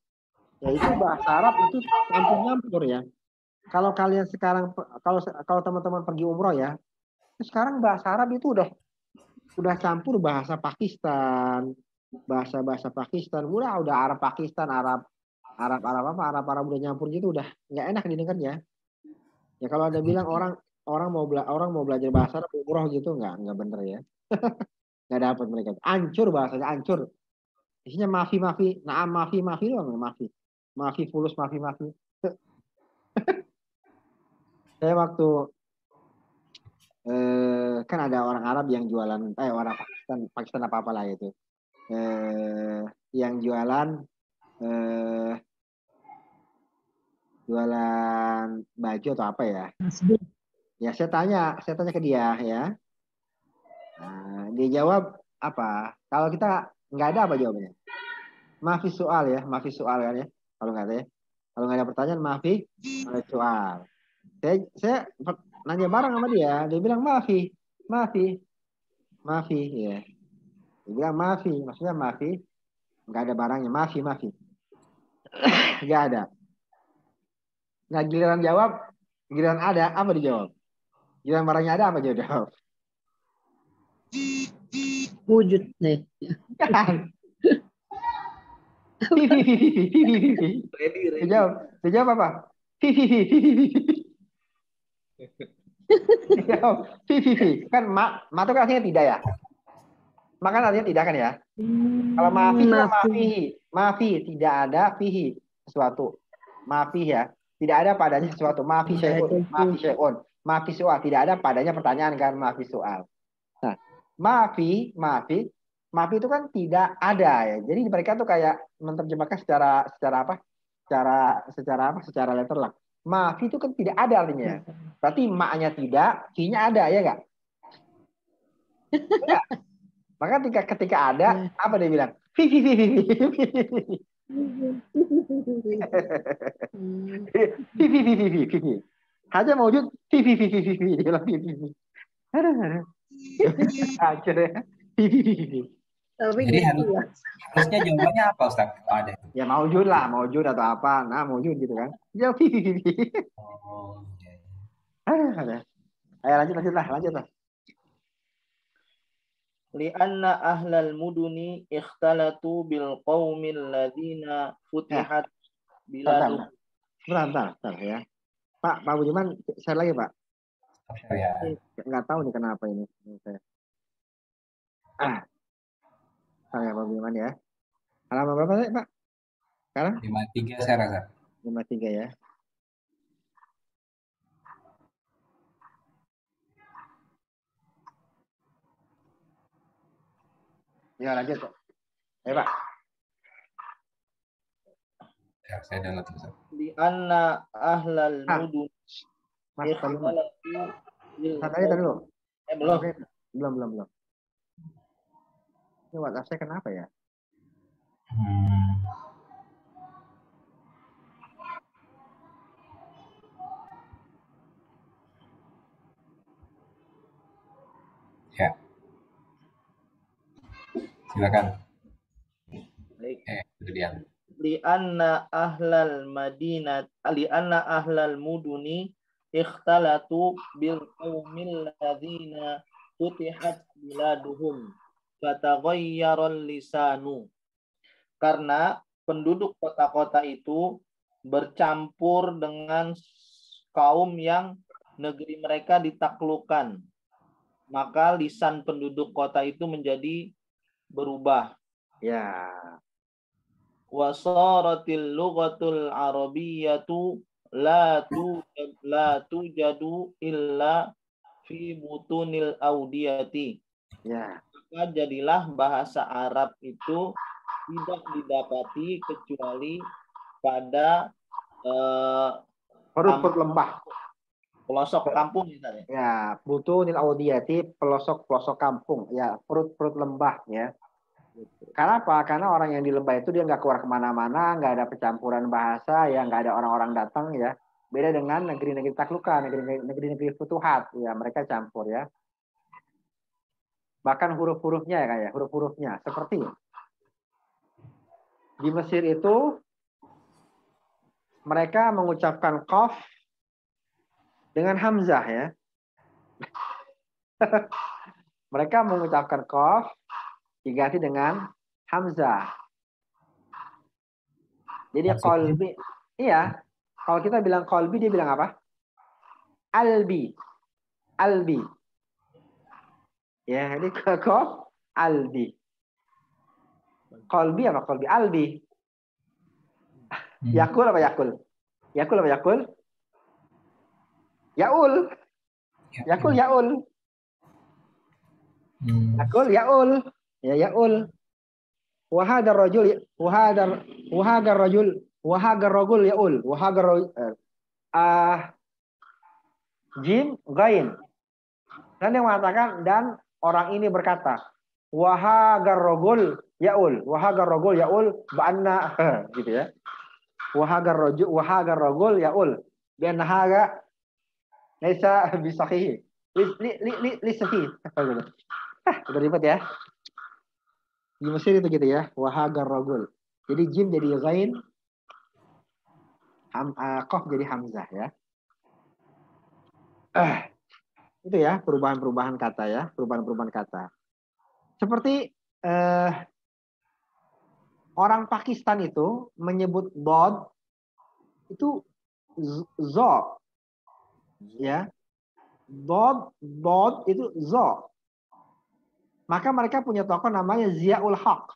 Speaker 1: yaitu bahasa Arab itu campur-campur ya. Kalau kalian sekarang, kalau teman-teman pergi umroh ya, sekarang bahasa Arab itu udah campur bahasa Pakistan, bahasa Pakistan, udah Arab Pakistan, Arab udah nyampur gitu, udah nggak enak didengarnya. Ya kalau ada bilang orang mau belajar bahasa Arab umroh gitu, nggak bener ya. Nggak dapat mereka, hancur bahasanya, hancur. Isinya mafi, naam mafi doang, mafi fulus, mafi. Saya waktu kan ada orang Arab yang jualan, orang Pakistan apa-apalah itu, yang jualan baju atau apa ya? Ya saya tanya ke dia ya. Nah, dia jawab apa? Kalau kita nggak ada apa jawabannya? Maafi soal ya, kan ya. Kalau nggak ada ya, kalau nggak ada pertanyaan maafi soal. Saya nanya bareng sama dia bilang maafi ya. Dia bilang maafi, maksudnya maafi, nggak ada barangnya, maafi. Nggak ada. Nah giliran ada, apa dijawab? Giliran barangnya ada, apa jawab?
Speaker 5: Wujud nih.
Speaker 1: Dijawab apa? Kan ma itu kan artinya tidak ya? Makan artinya tidak kan ya? Kalau maafi itu maafi, tidak ada fihi sesuatu. Maafi ya, tidak ada padanya sesuatu. Maafi syai'un, maafi soal, tidak ada padanya pertanyaan kan, maafi soal. Nah, maafi itu kan tidak ada ya. Jadi mereka tuh kayak menerjemahkan secara letter lah. Maafi itu kan tidak ada artinya. Berarti maknya tidak, fi-nya ada ya enggak? Enggak. Maka ketika ada, apa dia bilang? Fi. Hanya mewujud fi. Dia bilang fi. Ajar ya.
Speaker 5: Tapi
Speaker 2: Jadi harusnya jawabannya apa Ustaz? Ada.
Speaker 1: Ya mewujud atau apa. Nah, mewujud gitu kan. Ya fi.
Speaker 2: Oh, iya.
Speaker 1: Ayo lanjut lah.
Speaker 4: Lianna ahlal muduni ikhtalatu bil qaumil ladzina futihat biladu.
Speaker 1: Bentar ya. Pak Budiman, share lagi Pak.
Speaker 2: Ya.
Speaker 1: Nggak tahu nih kenapa ini. Saya Pak Budiman ya. Halaman berapa sih Pak? Sekarang?
Speaker 2: 53 saya rasa.
Speaker 1: 53 ya. Ya lanjut Pak. Pak.
Speaker 2: Ya, saya download terus.
Speaker 4: Di anna ahlal mudun ikhtalatu
Speaker 1: Tadi dulu.
Speaker 4: Belum.
Speaker 1: Belum. Ini WhatsApp saya kenapa ya?
Speaker 2: Ya. Silakan.
Speaker 4: Baik.
Speaker 2: Itu dia.
Speaker 4: Li'anna ahlal muduni ikhtalatu bil qaumil ladzina futihat biladuhum fataghayyara lisanu. Karena penduduk kota-kota itu bercampur dengan kaum yang negeri mereka ditaklukkan, maka lisan penduduk kota itu menjadi berubah.
Speaker 1: Ya.
Speaker 4: Wasaratil lughatul arabiyyatu la tujadu illa fi butunil audiyati.
Speaker 1: Ya.
Speaker 4: Maka jadilah bahasa Arab itu tidak didapati kecuali pada
Speaker 1: Perut lembah.
Speaker 4: pelosok kampung misalnya.
Speaker 1: Ya, butunil audiyati, pelosok kampung. Ya, perut lembah ya. Karena apa? Karena orang yang di lembah itu dia nggak keluar kemana-mana, nggak ada percampuran bahasa, ya nggak ada orang-orang datang ya. Beda dengan negeri-negeri taklukan, negeri-negeri futuhat, ya mereka campur ya. Bahkan huruf-hurufnya ya kayak huruf-hurufnya seperti di Mesir itu mereka mengucapkan qaf dengan hamzah ya. Mereka mengucapkan qaf diganti dengan hamzah. Jadi qalbi, iya. Kalau kita bilang qalbi, dia bilang apa? Albi. Ya, ini qaf albi. Qalbi apa qalbi? Albi. Yakul apa yakul? Yakul apa yakul? Yaul. Yakul yaul. Yakul yaul. Ya yaul. Wahadar rajul yaul. Jim gain. Dan yang mengatakan dan orang ini berkata wahagar rajul yaul ba'anna gitu ya. Wahagar rajul yaul dan haga laisa bisahih. Li sahih. Udah ribet ya. Di Mesir itu gitu ya, wahagar ragul. Jadi jim jadi ghain, qaf jadi hamzah ya. Itu ya perubahan-perubahan kata ya, perubahan-perubahan kata. Seperti orang Pakistan itu menyebut bod itu zo, ya. Bod itu zo. Maka mereka punya tokoh namanya Ziaul Haq.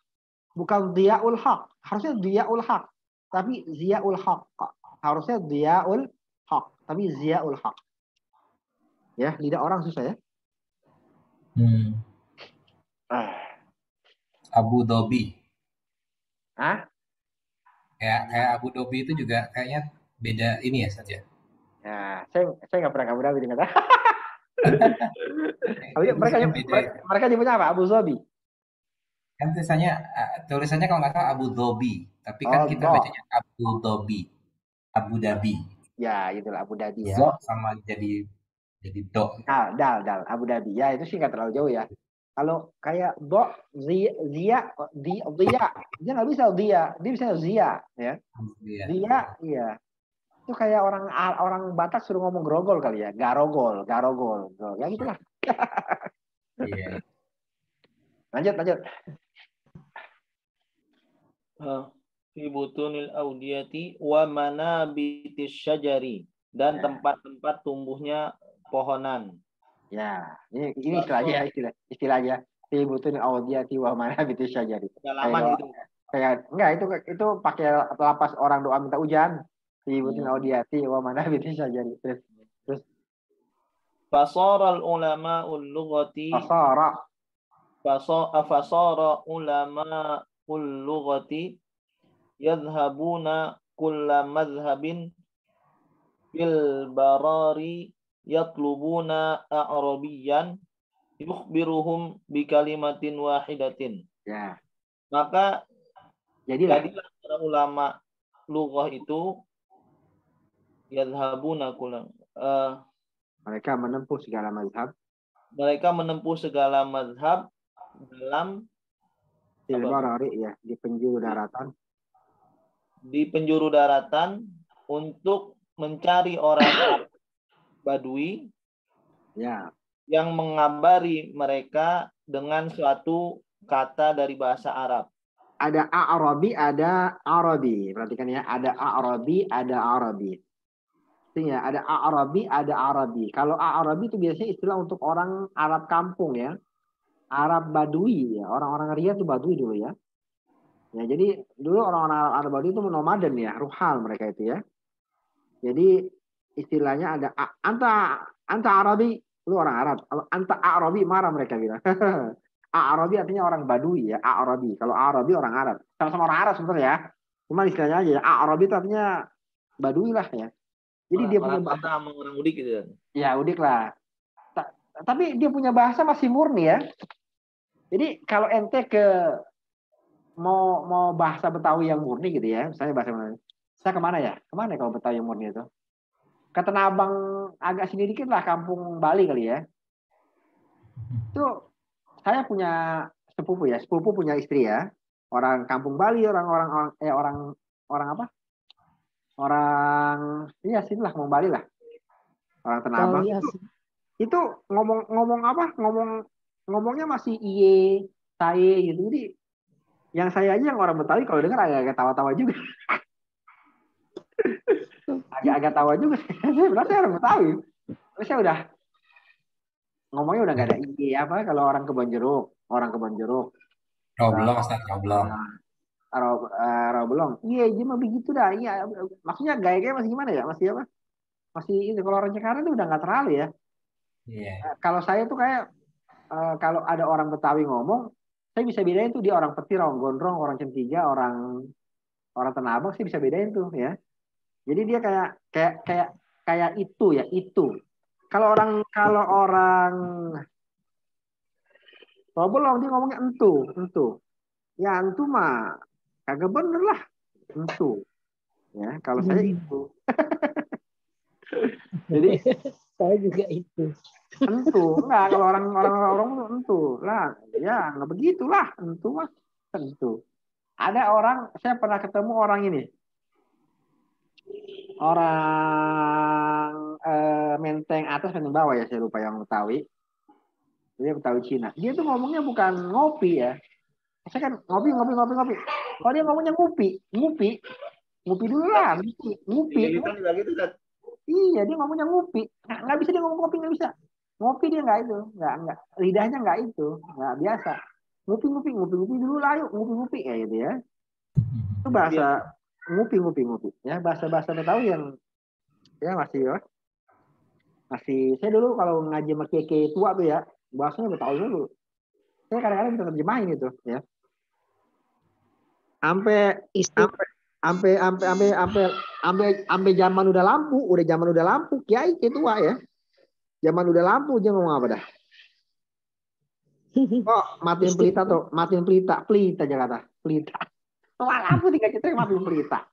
Speaker 1: Bukan Ziaul Haq. Harusnya Ziaul Haq. Tapi Ziaul Haq. Harusnya Ziaul Haq. Tapi Ziaul Haq. Ya, lidah orang susah ya.
Speaker 2: Abu Dhabi.
Speaker 1: Hah?
Speaker 2: Kayak Abu Dhabi itu juga kayaknya beda ini ya saja.
Speaker 1: Ya, saya nggak pernah ke Abu Dhabi ternyata. Mereka nyebutnya apa? Abu Dhabi.
Speaker 2: Kan tulisannya kalau nggak salah Abu Dhabi, tapi kan kita bacanya Abu Dhabi, Abu Dhabi.
Speaker 1: Ya, itulah Abu Dhabi ya.
Speaker 2: Zo sama jadi do.
Speaker 1: Dal, Abu Dhabi. Ya, itu sih nggak terlalu jauh ya. Kalau kayak dia nggak bisa dia bisa zia ya. Dia, iya. Itu kayak orang Batak suruh ngomong grogol kali ya, garogol, ya gitulah.
Speaker 2: Iya.
Speaker 1: Lanjut.
Speaker 4: Fi butunil audiyati wa manabitis syajari dan tempat-tempat tumbuhnya pohonan.
Speaker 1: Ya, ini istilahnya fi butunil audiyati wa manabitis syajari.
Speaker 4: Kedalaman gitu.
Speaker 1: Kayak enggak itu pakai lapas orang doa minta hujan. Fi butunil audiyati wa manabitis syajari. Terus
Speaker 4: fasara ulama'ul lughati fasara ulama'ul lughati yadhhabuna kulla madhhabin fil barari yatlubuna a'rabiyan yukhbiruhum bi kalimatin wahidatin.
Speaker 1: Ya.
Speaker 4: Maka
Speaker 1: Jadilah.
Speaker 4: jadilah para ulama lughah itu yadhabuna kulang.
Speaker 1: Mereka menempuh segala mazhab.
Speaker 4: Mereka menempuh segala mazhab dalam
Speaker 1: Silbarari ya, di penjuru daratan.
Speaker 4: Di penjuru daratan untuk mencari orang Badui
Speaker 1: Ya.
Speaker 4: yang mengabari mereka dengan suatu kata dari bahasa Arab.
Speaker 1: Ada A'rabi, ada Arabi. Perhatikan ya, ada A'rabi, ada Arabi. Artinya ada A'rabi, ada Arabi. Kalau A'rabi itu biasanya istilah untuk orang Arab kampung ya. Arab Badui ya, orang-orang Riyadh itu Badui dulu ya. Ya, jadi dulu orang-orang Arab Badui itu nomaden ya, ruhal mereka itu ya. Jadi istilahnya ada anta Arabi, lu orang Arab. Kalau anta Arabi marah mereka bilang. Arabi artinya orang Badui ya, Arabi. Kalau Arabi orang Arab. Sama-sama orang Arab sebenarnya ya. Cuma istilahnya aja ya, Arabi itu artinya Badui lah ya. Jadi dia punya
Speaker 4: bahasa sama orang udik gitu ya.
Speaker 1: Ya, udik lah. Tapi dia punya bahasa masih murni ya. Jadi kalau ente mau bahasa Betawi yang murni gitu ya, misalnya bahasa mana? Saya kemana ya? Kemana kalau Betawi yang murni itu? Ke Tanah Abang agak sini dikit lah, kampung Bali kali ya. Itu saya punya sepupu ya, sepupu punya istri ya, orang kampung Bali, orang apa? Orang iya sini lah, mau Bali lah, orang Tanah Abang. Itu ngomong apa? Ngomongnya masih iye, saya gitu. Jadi yang saya aja yang orang Betawi kalau dengar agak-agak tawa-tawa juga. Agak-agak tawa juga. Berarti orang Betawi. Terus saya udah ngomongnya udah gak ada iye apa kalau orang Kebon Jeruk.
Speaker 2: Roblong, Ustaz, roblong.
Speaker 1: Roblong. Iya, dia mah begitu dah. Iya, maksudnya gaya-gaya masih gimana ya? Masih apa? Masih itu kalau orang Jakarta itu udah nggak terlalu ya.
Speaker 2: Iya.
Speaker 1: Kalau saya tuh kayak kalau ada orang Betawi ngomong, saya bisa bedain tuh dia orang Peti, orang Gondrong, orang Centiga, orang Tanah Abang, saya bisa bedain tuh ya. Jadi dia kayak itu ya, itu. Kalau orang Robolong dia ngomongnya entu. Ya entu mah kagak bener lah, entu. Ya, kalau saya itu. Jadi
Speaker 5: saya juga itu.
Speaker 1: Entu, enggak kalau orang entu lah, ya nggak begitulah, entu mah entu. Ada orang, saya pernah ketemu orang ini, orang Menteng atas Menteng bawah ya, saya lupa yang Betawi, dia Betawi Cina. Dia tuh ngomongnya bukan ngopi ya, saya kan ngopi. Kalau dia ngomongnya ngupi dulu lah, ngupi. Iya, dia ngomongnya ngupi. Nggak bisa dia ngomong kopi, nggak bisa. Ngopi dia nggak itu, nggak lidahnya nggak itu, nggak biasa. Ngupi dulu lah, yuk ngupi kayak gitu ya. Itu bahasa ngupi ya, bahasa Betawi yang ya masih saya dulu kalau ngaji sama kiai tua tuh ya, bahasanya Betawi dulu. Saya kadang-kadang bisa terjemahin itu ya. Sampai zaman udah lampu, kiai tua ya. Zaman udah lampu dia ngomong apa dah? Oh, matiin pelita Jakarta. Pelita. Orang lampu tinggal cetek matiin pelita.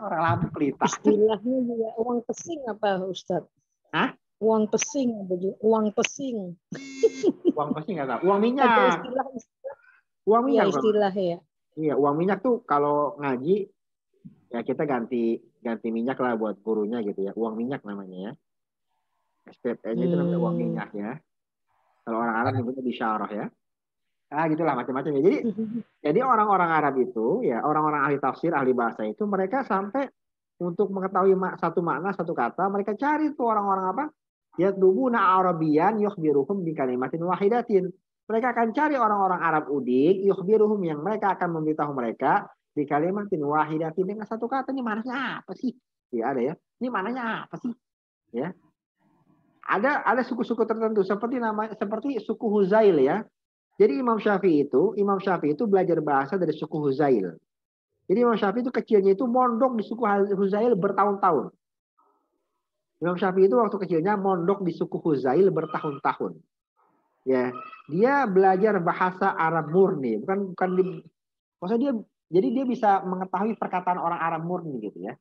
Speaker 1: Orang lampu pelita.
Speaker 5: Istilahnya juga uang pesing apa Ustaz?
Speaker 1: Hah?
Speaker 5: Uang pesing apa juga? Uang pesing.
Speaker 1: Uang pesing nggak tahu. Uang minyak.
Speaker 5: Ada istilah.
Speaker 1: Uang minyak.
Speaker 5: Ya, istilah ya.
Speaker 1: Iya, uang minyak tuh kalau ngaji ya kita ganti minyak lah buat gurunya gitu ya. Uang minyak namanya ya. SPP-nya itu namanya uang minyak ya. Kalau orang Arab nyebutnya bisyarah ya. Ah gitulah macam-macam ya. Jadi orang-orang Arab itu ya, orang-orang ahli tafsir, ahli bahasa itu mereka sampai untuk mengetahui satu makna, satu kata, mereka cari tuh orang-orang apa? Yatlubuna Arabiyan yukhbiruhum bi kalimatin wahidatin. Mereka akan cari orang-orang Arab udik, yukhbiruhum yang mereka akan memberitahu mereka di kalimatin wahidatin dengan satu kata. Ini maknanya apa sih? Ya ada ya. Ini maknanya apa sih? Ya. Ada suku-suku tertentu seperti suku Huzail ya. Jadi Imam Syafi'i itu belajar bahasa dari suku Huzail. Jadi Imam Syafi'i itu kecilnya itu mondok di suku Huzail bertahun-tahun. Imam Syafi'i itu waktu kecilnya mondok di suku Huzail bertahun-tahun. Ya, dia belajar bahasa Arab murni, bukan maksudnya dia, jadi dia bisa mengetahui perkataan orang Arab murni gitu ya.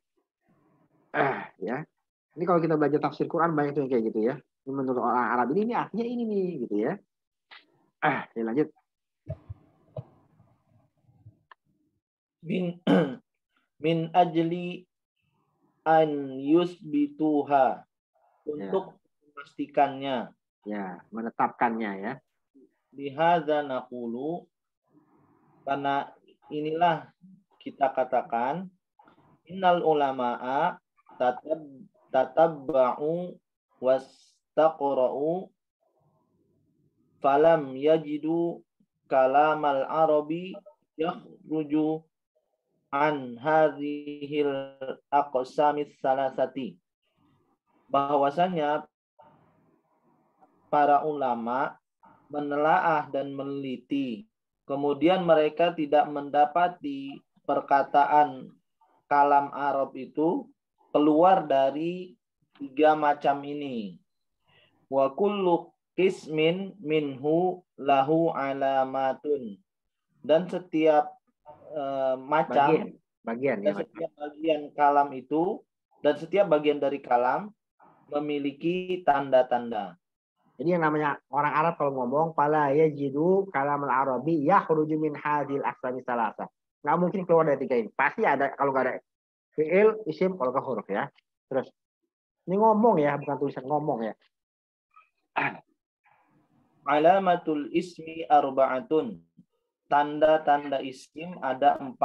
Speaker 1: Ya. Ini kalau kita belajar tafsir Quran banyak tuh yang kayak gitu ya. Ini menurut orang Arab ini artinya ini nih gitu ya. Ya lanjut.
Speaker 4: Min ajli an yusbituha, untuk memastikannya.
Speaker 1: Ya, menetapkannya ya.
Speaker 4: Bihadza naqulu, karena inilah kita katakan, innal ulama'a tatabba'u wastaqra'u falam yajidu kalamal arabi yakhruju an hadhil aqsamis salasati. Bahwasanya para ulama menelaah dan meneliti, kemudian mereka tidak mendapati perkataan kalam Arab itu keluar dari 3 macam ini. Wa kullu qismin minhu lahu alamatun, dan setiap macam
Speaker 1: bagian ya,
Speaker 4: setiap bagian kalam itu, dan setiap bagian dari kalam memiliki tanda-tanda.
Speaker 1: Jadi yang namanya orang Arab kalau ngomong fala yajidu kalamal arabi yakhruju min hadhil aqsami salasa. Nggak mungkin keluar dari 3 ini. Pasti ada, kalau nggak ada fi'il, isim, kalau nggak huruf ya. Terus ini ngomong ya, bukan tulisan, ngomong ya.
Speaker 4: Alamatul ismi arba'atun. Tanda-tanda isim ada 4.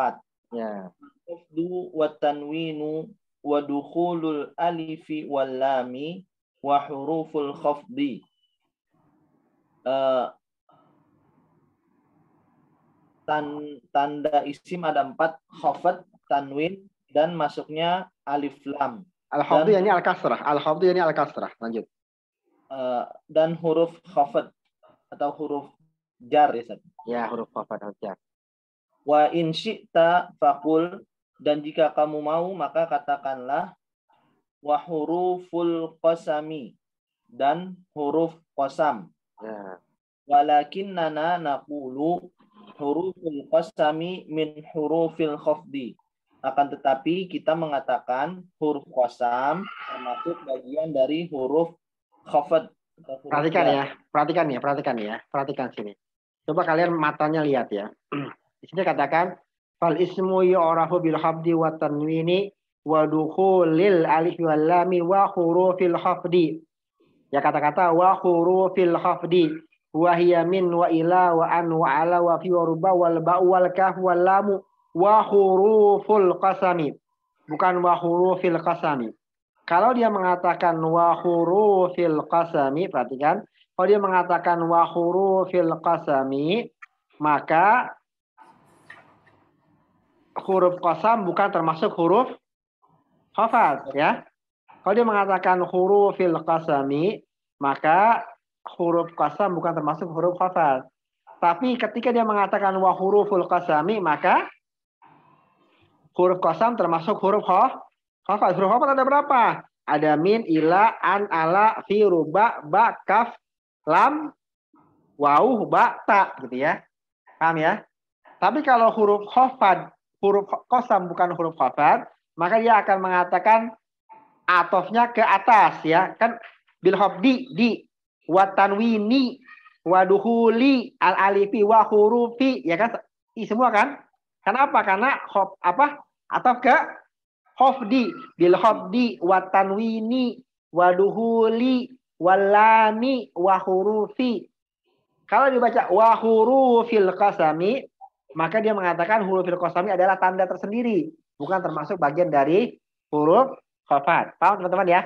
Speaker 1: Ya.
Speaker 4: Khafdu wa tanwinu wa dukhulul alifi wal lami wa huruful khafdi. Tanda isim ada 4, khafad, tanwin, dan masuknya alif lam.
Speaker 1: Al-khafdu yani al-kasrah. Al-khafdu yani al-kasrah. Lanjut.
Speaker 4: Dan huruf khafad atau huruf jar ya, Ustaz.
Speaker 1: Ya, huruf khafad atau jar.
Speaker 4: Wa in syi'ta faqul, dan jika kamu mau maka katakanlah, wa huruful qasami, dan huruf qasam.
Speaker 1: Ya.
Speaker 4: Walakinnana naqulu huruful qasami min hurufil khafdi. Akan tetapi kita mengatakan huruf qasam termasuk bagian dari huruf khafad.
Speaker 1: Perhatikan ya. Perhatikan sini. Coba kalian matanya lihat ya. Di sini katakan fal ismu yu'rafu bil khafdi wa tanwini wa dukhulil alif wal lam wa hurufil khafdi. Ya, kata-kata wa hurufil khafdi wa hiya min wa ila wa an wa ala wa fi wa ruba wal ba wal kaf wal lam wa huruful qasami, bukan wa hurufil qasami. Kalau dia mengatakan wa hurufil qasami, perhatikan, kalau dia mengatakan wa hurufil qasami, maka huruf qasam bukan termasuk huruf khafad ya. Kalau dia mengatakan hurufil qasami, maka huruf qasam bukan termasuk huruf khafad. Tapi ketika dia mengatakan wa huruful qasami, maka huruf qasam termasuk huruf khafad. Huruf khafad ada berapa? Ada min, ila, an, ala, fi, ruba, ba, kaf, lam, waw, ba, ta gitu ya. Paham ya? Tapi kalau huruf khafad, huruf qasam bukan huruf khafad, maka dia akan mengatakan atofnya ke atas ya, kan bil khafdi di wa tanwini wa duhuli al alifi wa hurufi ya kan, semua kan? Kenapa? Karena atof ke khafdi, bil khafdi wa tanwini wa duhuli wal lami wa hurufi. Kalau dibaca wa hurufil qasami, maka dia mengatakan hurufil qasami adalah tanda tersendiri, bukan termasuk bagian dari huruf khafad. Paham teman-teman ya?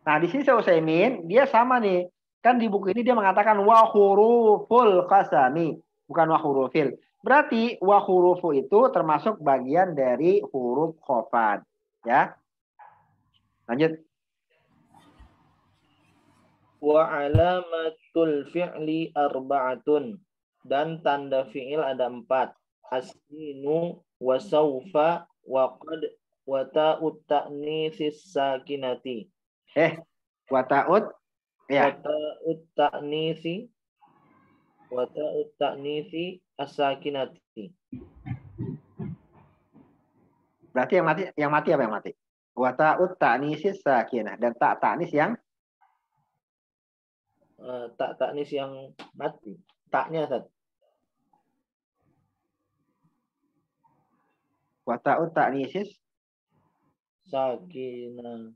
Speaker 1: Nah, di sini Syekh Utsaimin dia sama nih. Kan di buku ini dia mengatakan wa huruful qasami, bukan wa hurufil. Berarti wa hurufu itu termasuk bagian dari huruf khafad, ya. Lanjut.
Speaker 4: Wa alamatul fi'li arba'atun, dan tanda fi'il ada 4. Asninu wa saufa wa qad wa ta'ut ta'nitsis sakinati.
Speaker 1: Wa ta'ut ya.
Speaker 4: Wa ta'ut ta'nitsi as-sakinati.
Speaker 1: Berarti yang mati apa yang mati? Wa ta'ut ta'nisis sakinah, dan ta'nis yang
Speaker 4: Ta'nis yang mati. Taknya Ustaz.
Speaker 1: wa ta'ut ta'nisis
Speaker 4: Sakinah.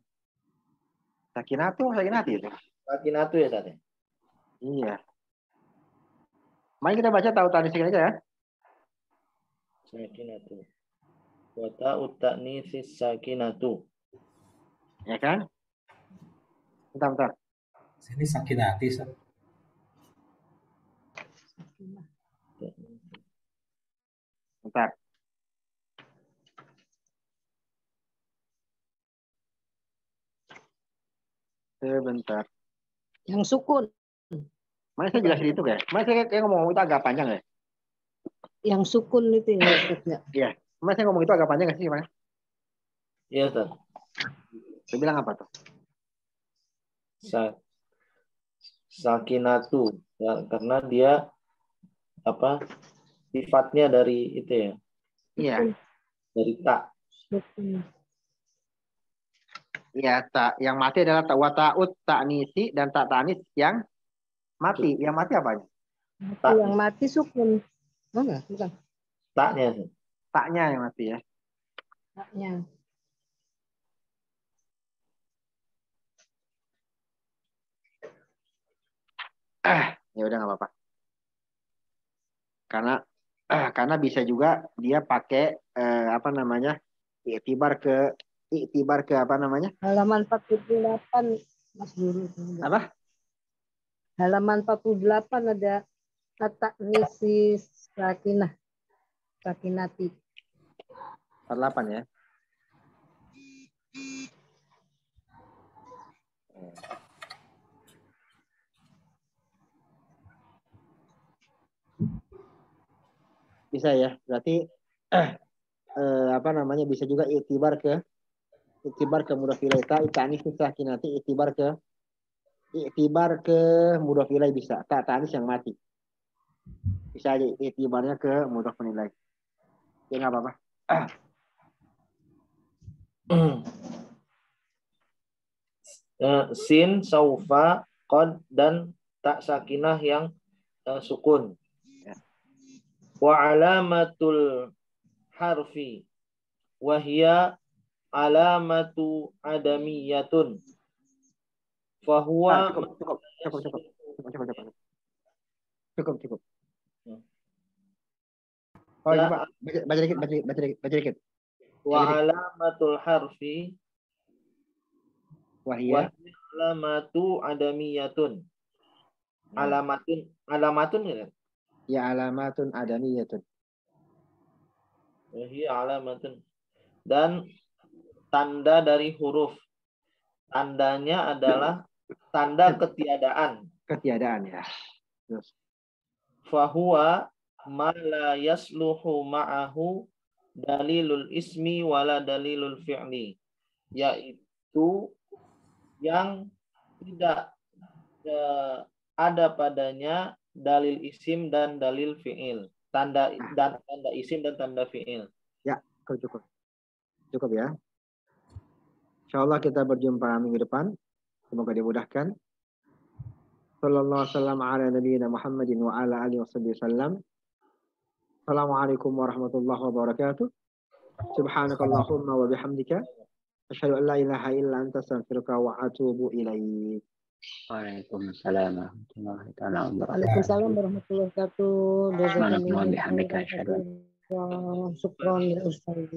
Speaker 1: sakinati itu.
Speaker 4: Sakinatu ya Ustaz.
Speaker 1: Iya. Mari kita baca ta'ut ta'nis aja ya.
Speaker 4: Sakinatu. Wa ta'ut ta'nitsis sakinatu.
Speaker 1: Ya kan? Bentar.
Speaker 2: Sini sakinati.
Speaker 1: Bentar. Sebentar.
Speaker 5: Yang sukun.
Speaker 1: Mana saya jelasin itu ya? Mana saya kayak ngomong itu agak panjang ya?
Speaker 5: Yang sukun itu ya Ustaz.
Speaker 1: Iya. Mana saya ngomong itu agak panjang nggak sih? Mana?
Speaker 4: Iya Ustaz.
Speaker 1: Saya bilang apa tuh?
Speaker 4: Sakinatu ya, karena dia sifatnya dari itu ya.
Speaker 1: Iya.
Speaker 4: Dari tak.
Speaker 5: Sukun.
Speaker 1: Iya, yang mati adalah wa ta'ut ta'nisi dan ta'nis yang mati. Yang mati apanya?
Speaker 5: Yang mati sukun. Enggak, bukan.
Speaker 4: Taknya.
Speaker 1: Taknya yang mati ya.
Speaker 5: Taknya.
Speaker 1: Ya udah nggak apa-apa. Karena bisa juga dia pakai iktibar ke apa namanya?
Speaker 5: Halaman 48 Mas Guru.
Speaker 1: Apa?
Speaker 5: Halaman 48 ada ta'nisi sakinah. Sakinati.
Speaker 1: 48 ya. Bisa ya. Berarti bisa juga iktibar ke mudhof ilaih ta'nis sakinati, iktibar ke mudhof ilaih bisa. Ta'nis yang mati. Bisa aja iktibarnya ke mudhof ilaih. Ya enggak apa-apa.
Speaker 4: Sin, saufa, qad dan tak sakinah yang sukun. Wa alamatul harfi wa hiya alamatu adamiyatun. Fahuwa
Speaker 1: Cukup. Oh,
Speaker 4: ya,
Speaker 1: coba baca dikit.
Speaker 4: Wa alamatul harfi
Speaker 1: Wahia
Speaker 4: alamatu adamiyatun. Alamatun ya.
Speaker 1: Ya alamatun adamiyatun.
Speaker 4: Wahia alamatun. Dan tanda dari huruf. Tandanya adalah tanda ketiadaan.
Speaker 1: Ketiadaan ya. Terus.
Speaker 4: Fahuwa ma la yasluhu ma'ahu dalilul ismi wala dalilul fi'li. Yaitu yang tidak ada padanya dalil isim dan dalil fi'il. Tanda isim dan tanda fi'il.
Speaker 1: Ya, cukup. Cukup ya. Insyaallah kita berjumpa minggu depan. Semoga dimudahkan. Sallallahu alaihi wasallam ala nabiyina Muhammadin wa ala alihi wasallam. Assalamualaikum warahmatullahi wabarakatuh. Subhanakallahumma wa bihamdika asyhadu an la ilaha illa anta astaghfiruka wa atubu ilaik.
Speaker 3: Waalaikumsalam warahmatullahi wabarakatuh.
Speaker 5: Waalaikumsalam warahmatullahi wabarakatuh.
Speaker 3: Subhanallah bihamdika asyhadu
Speaker 5: Syukron ya Ustaz.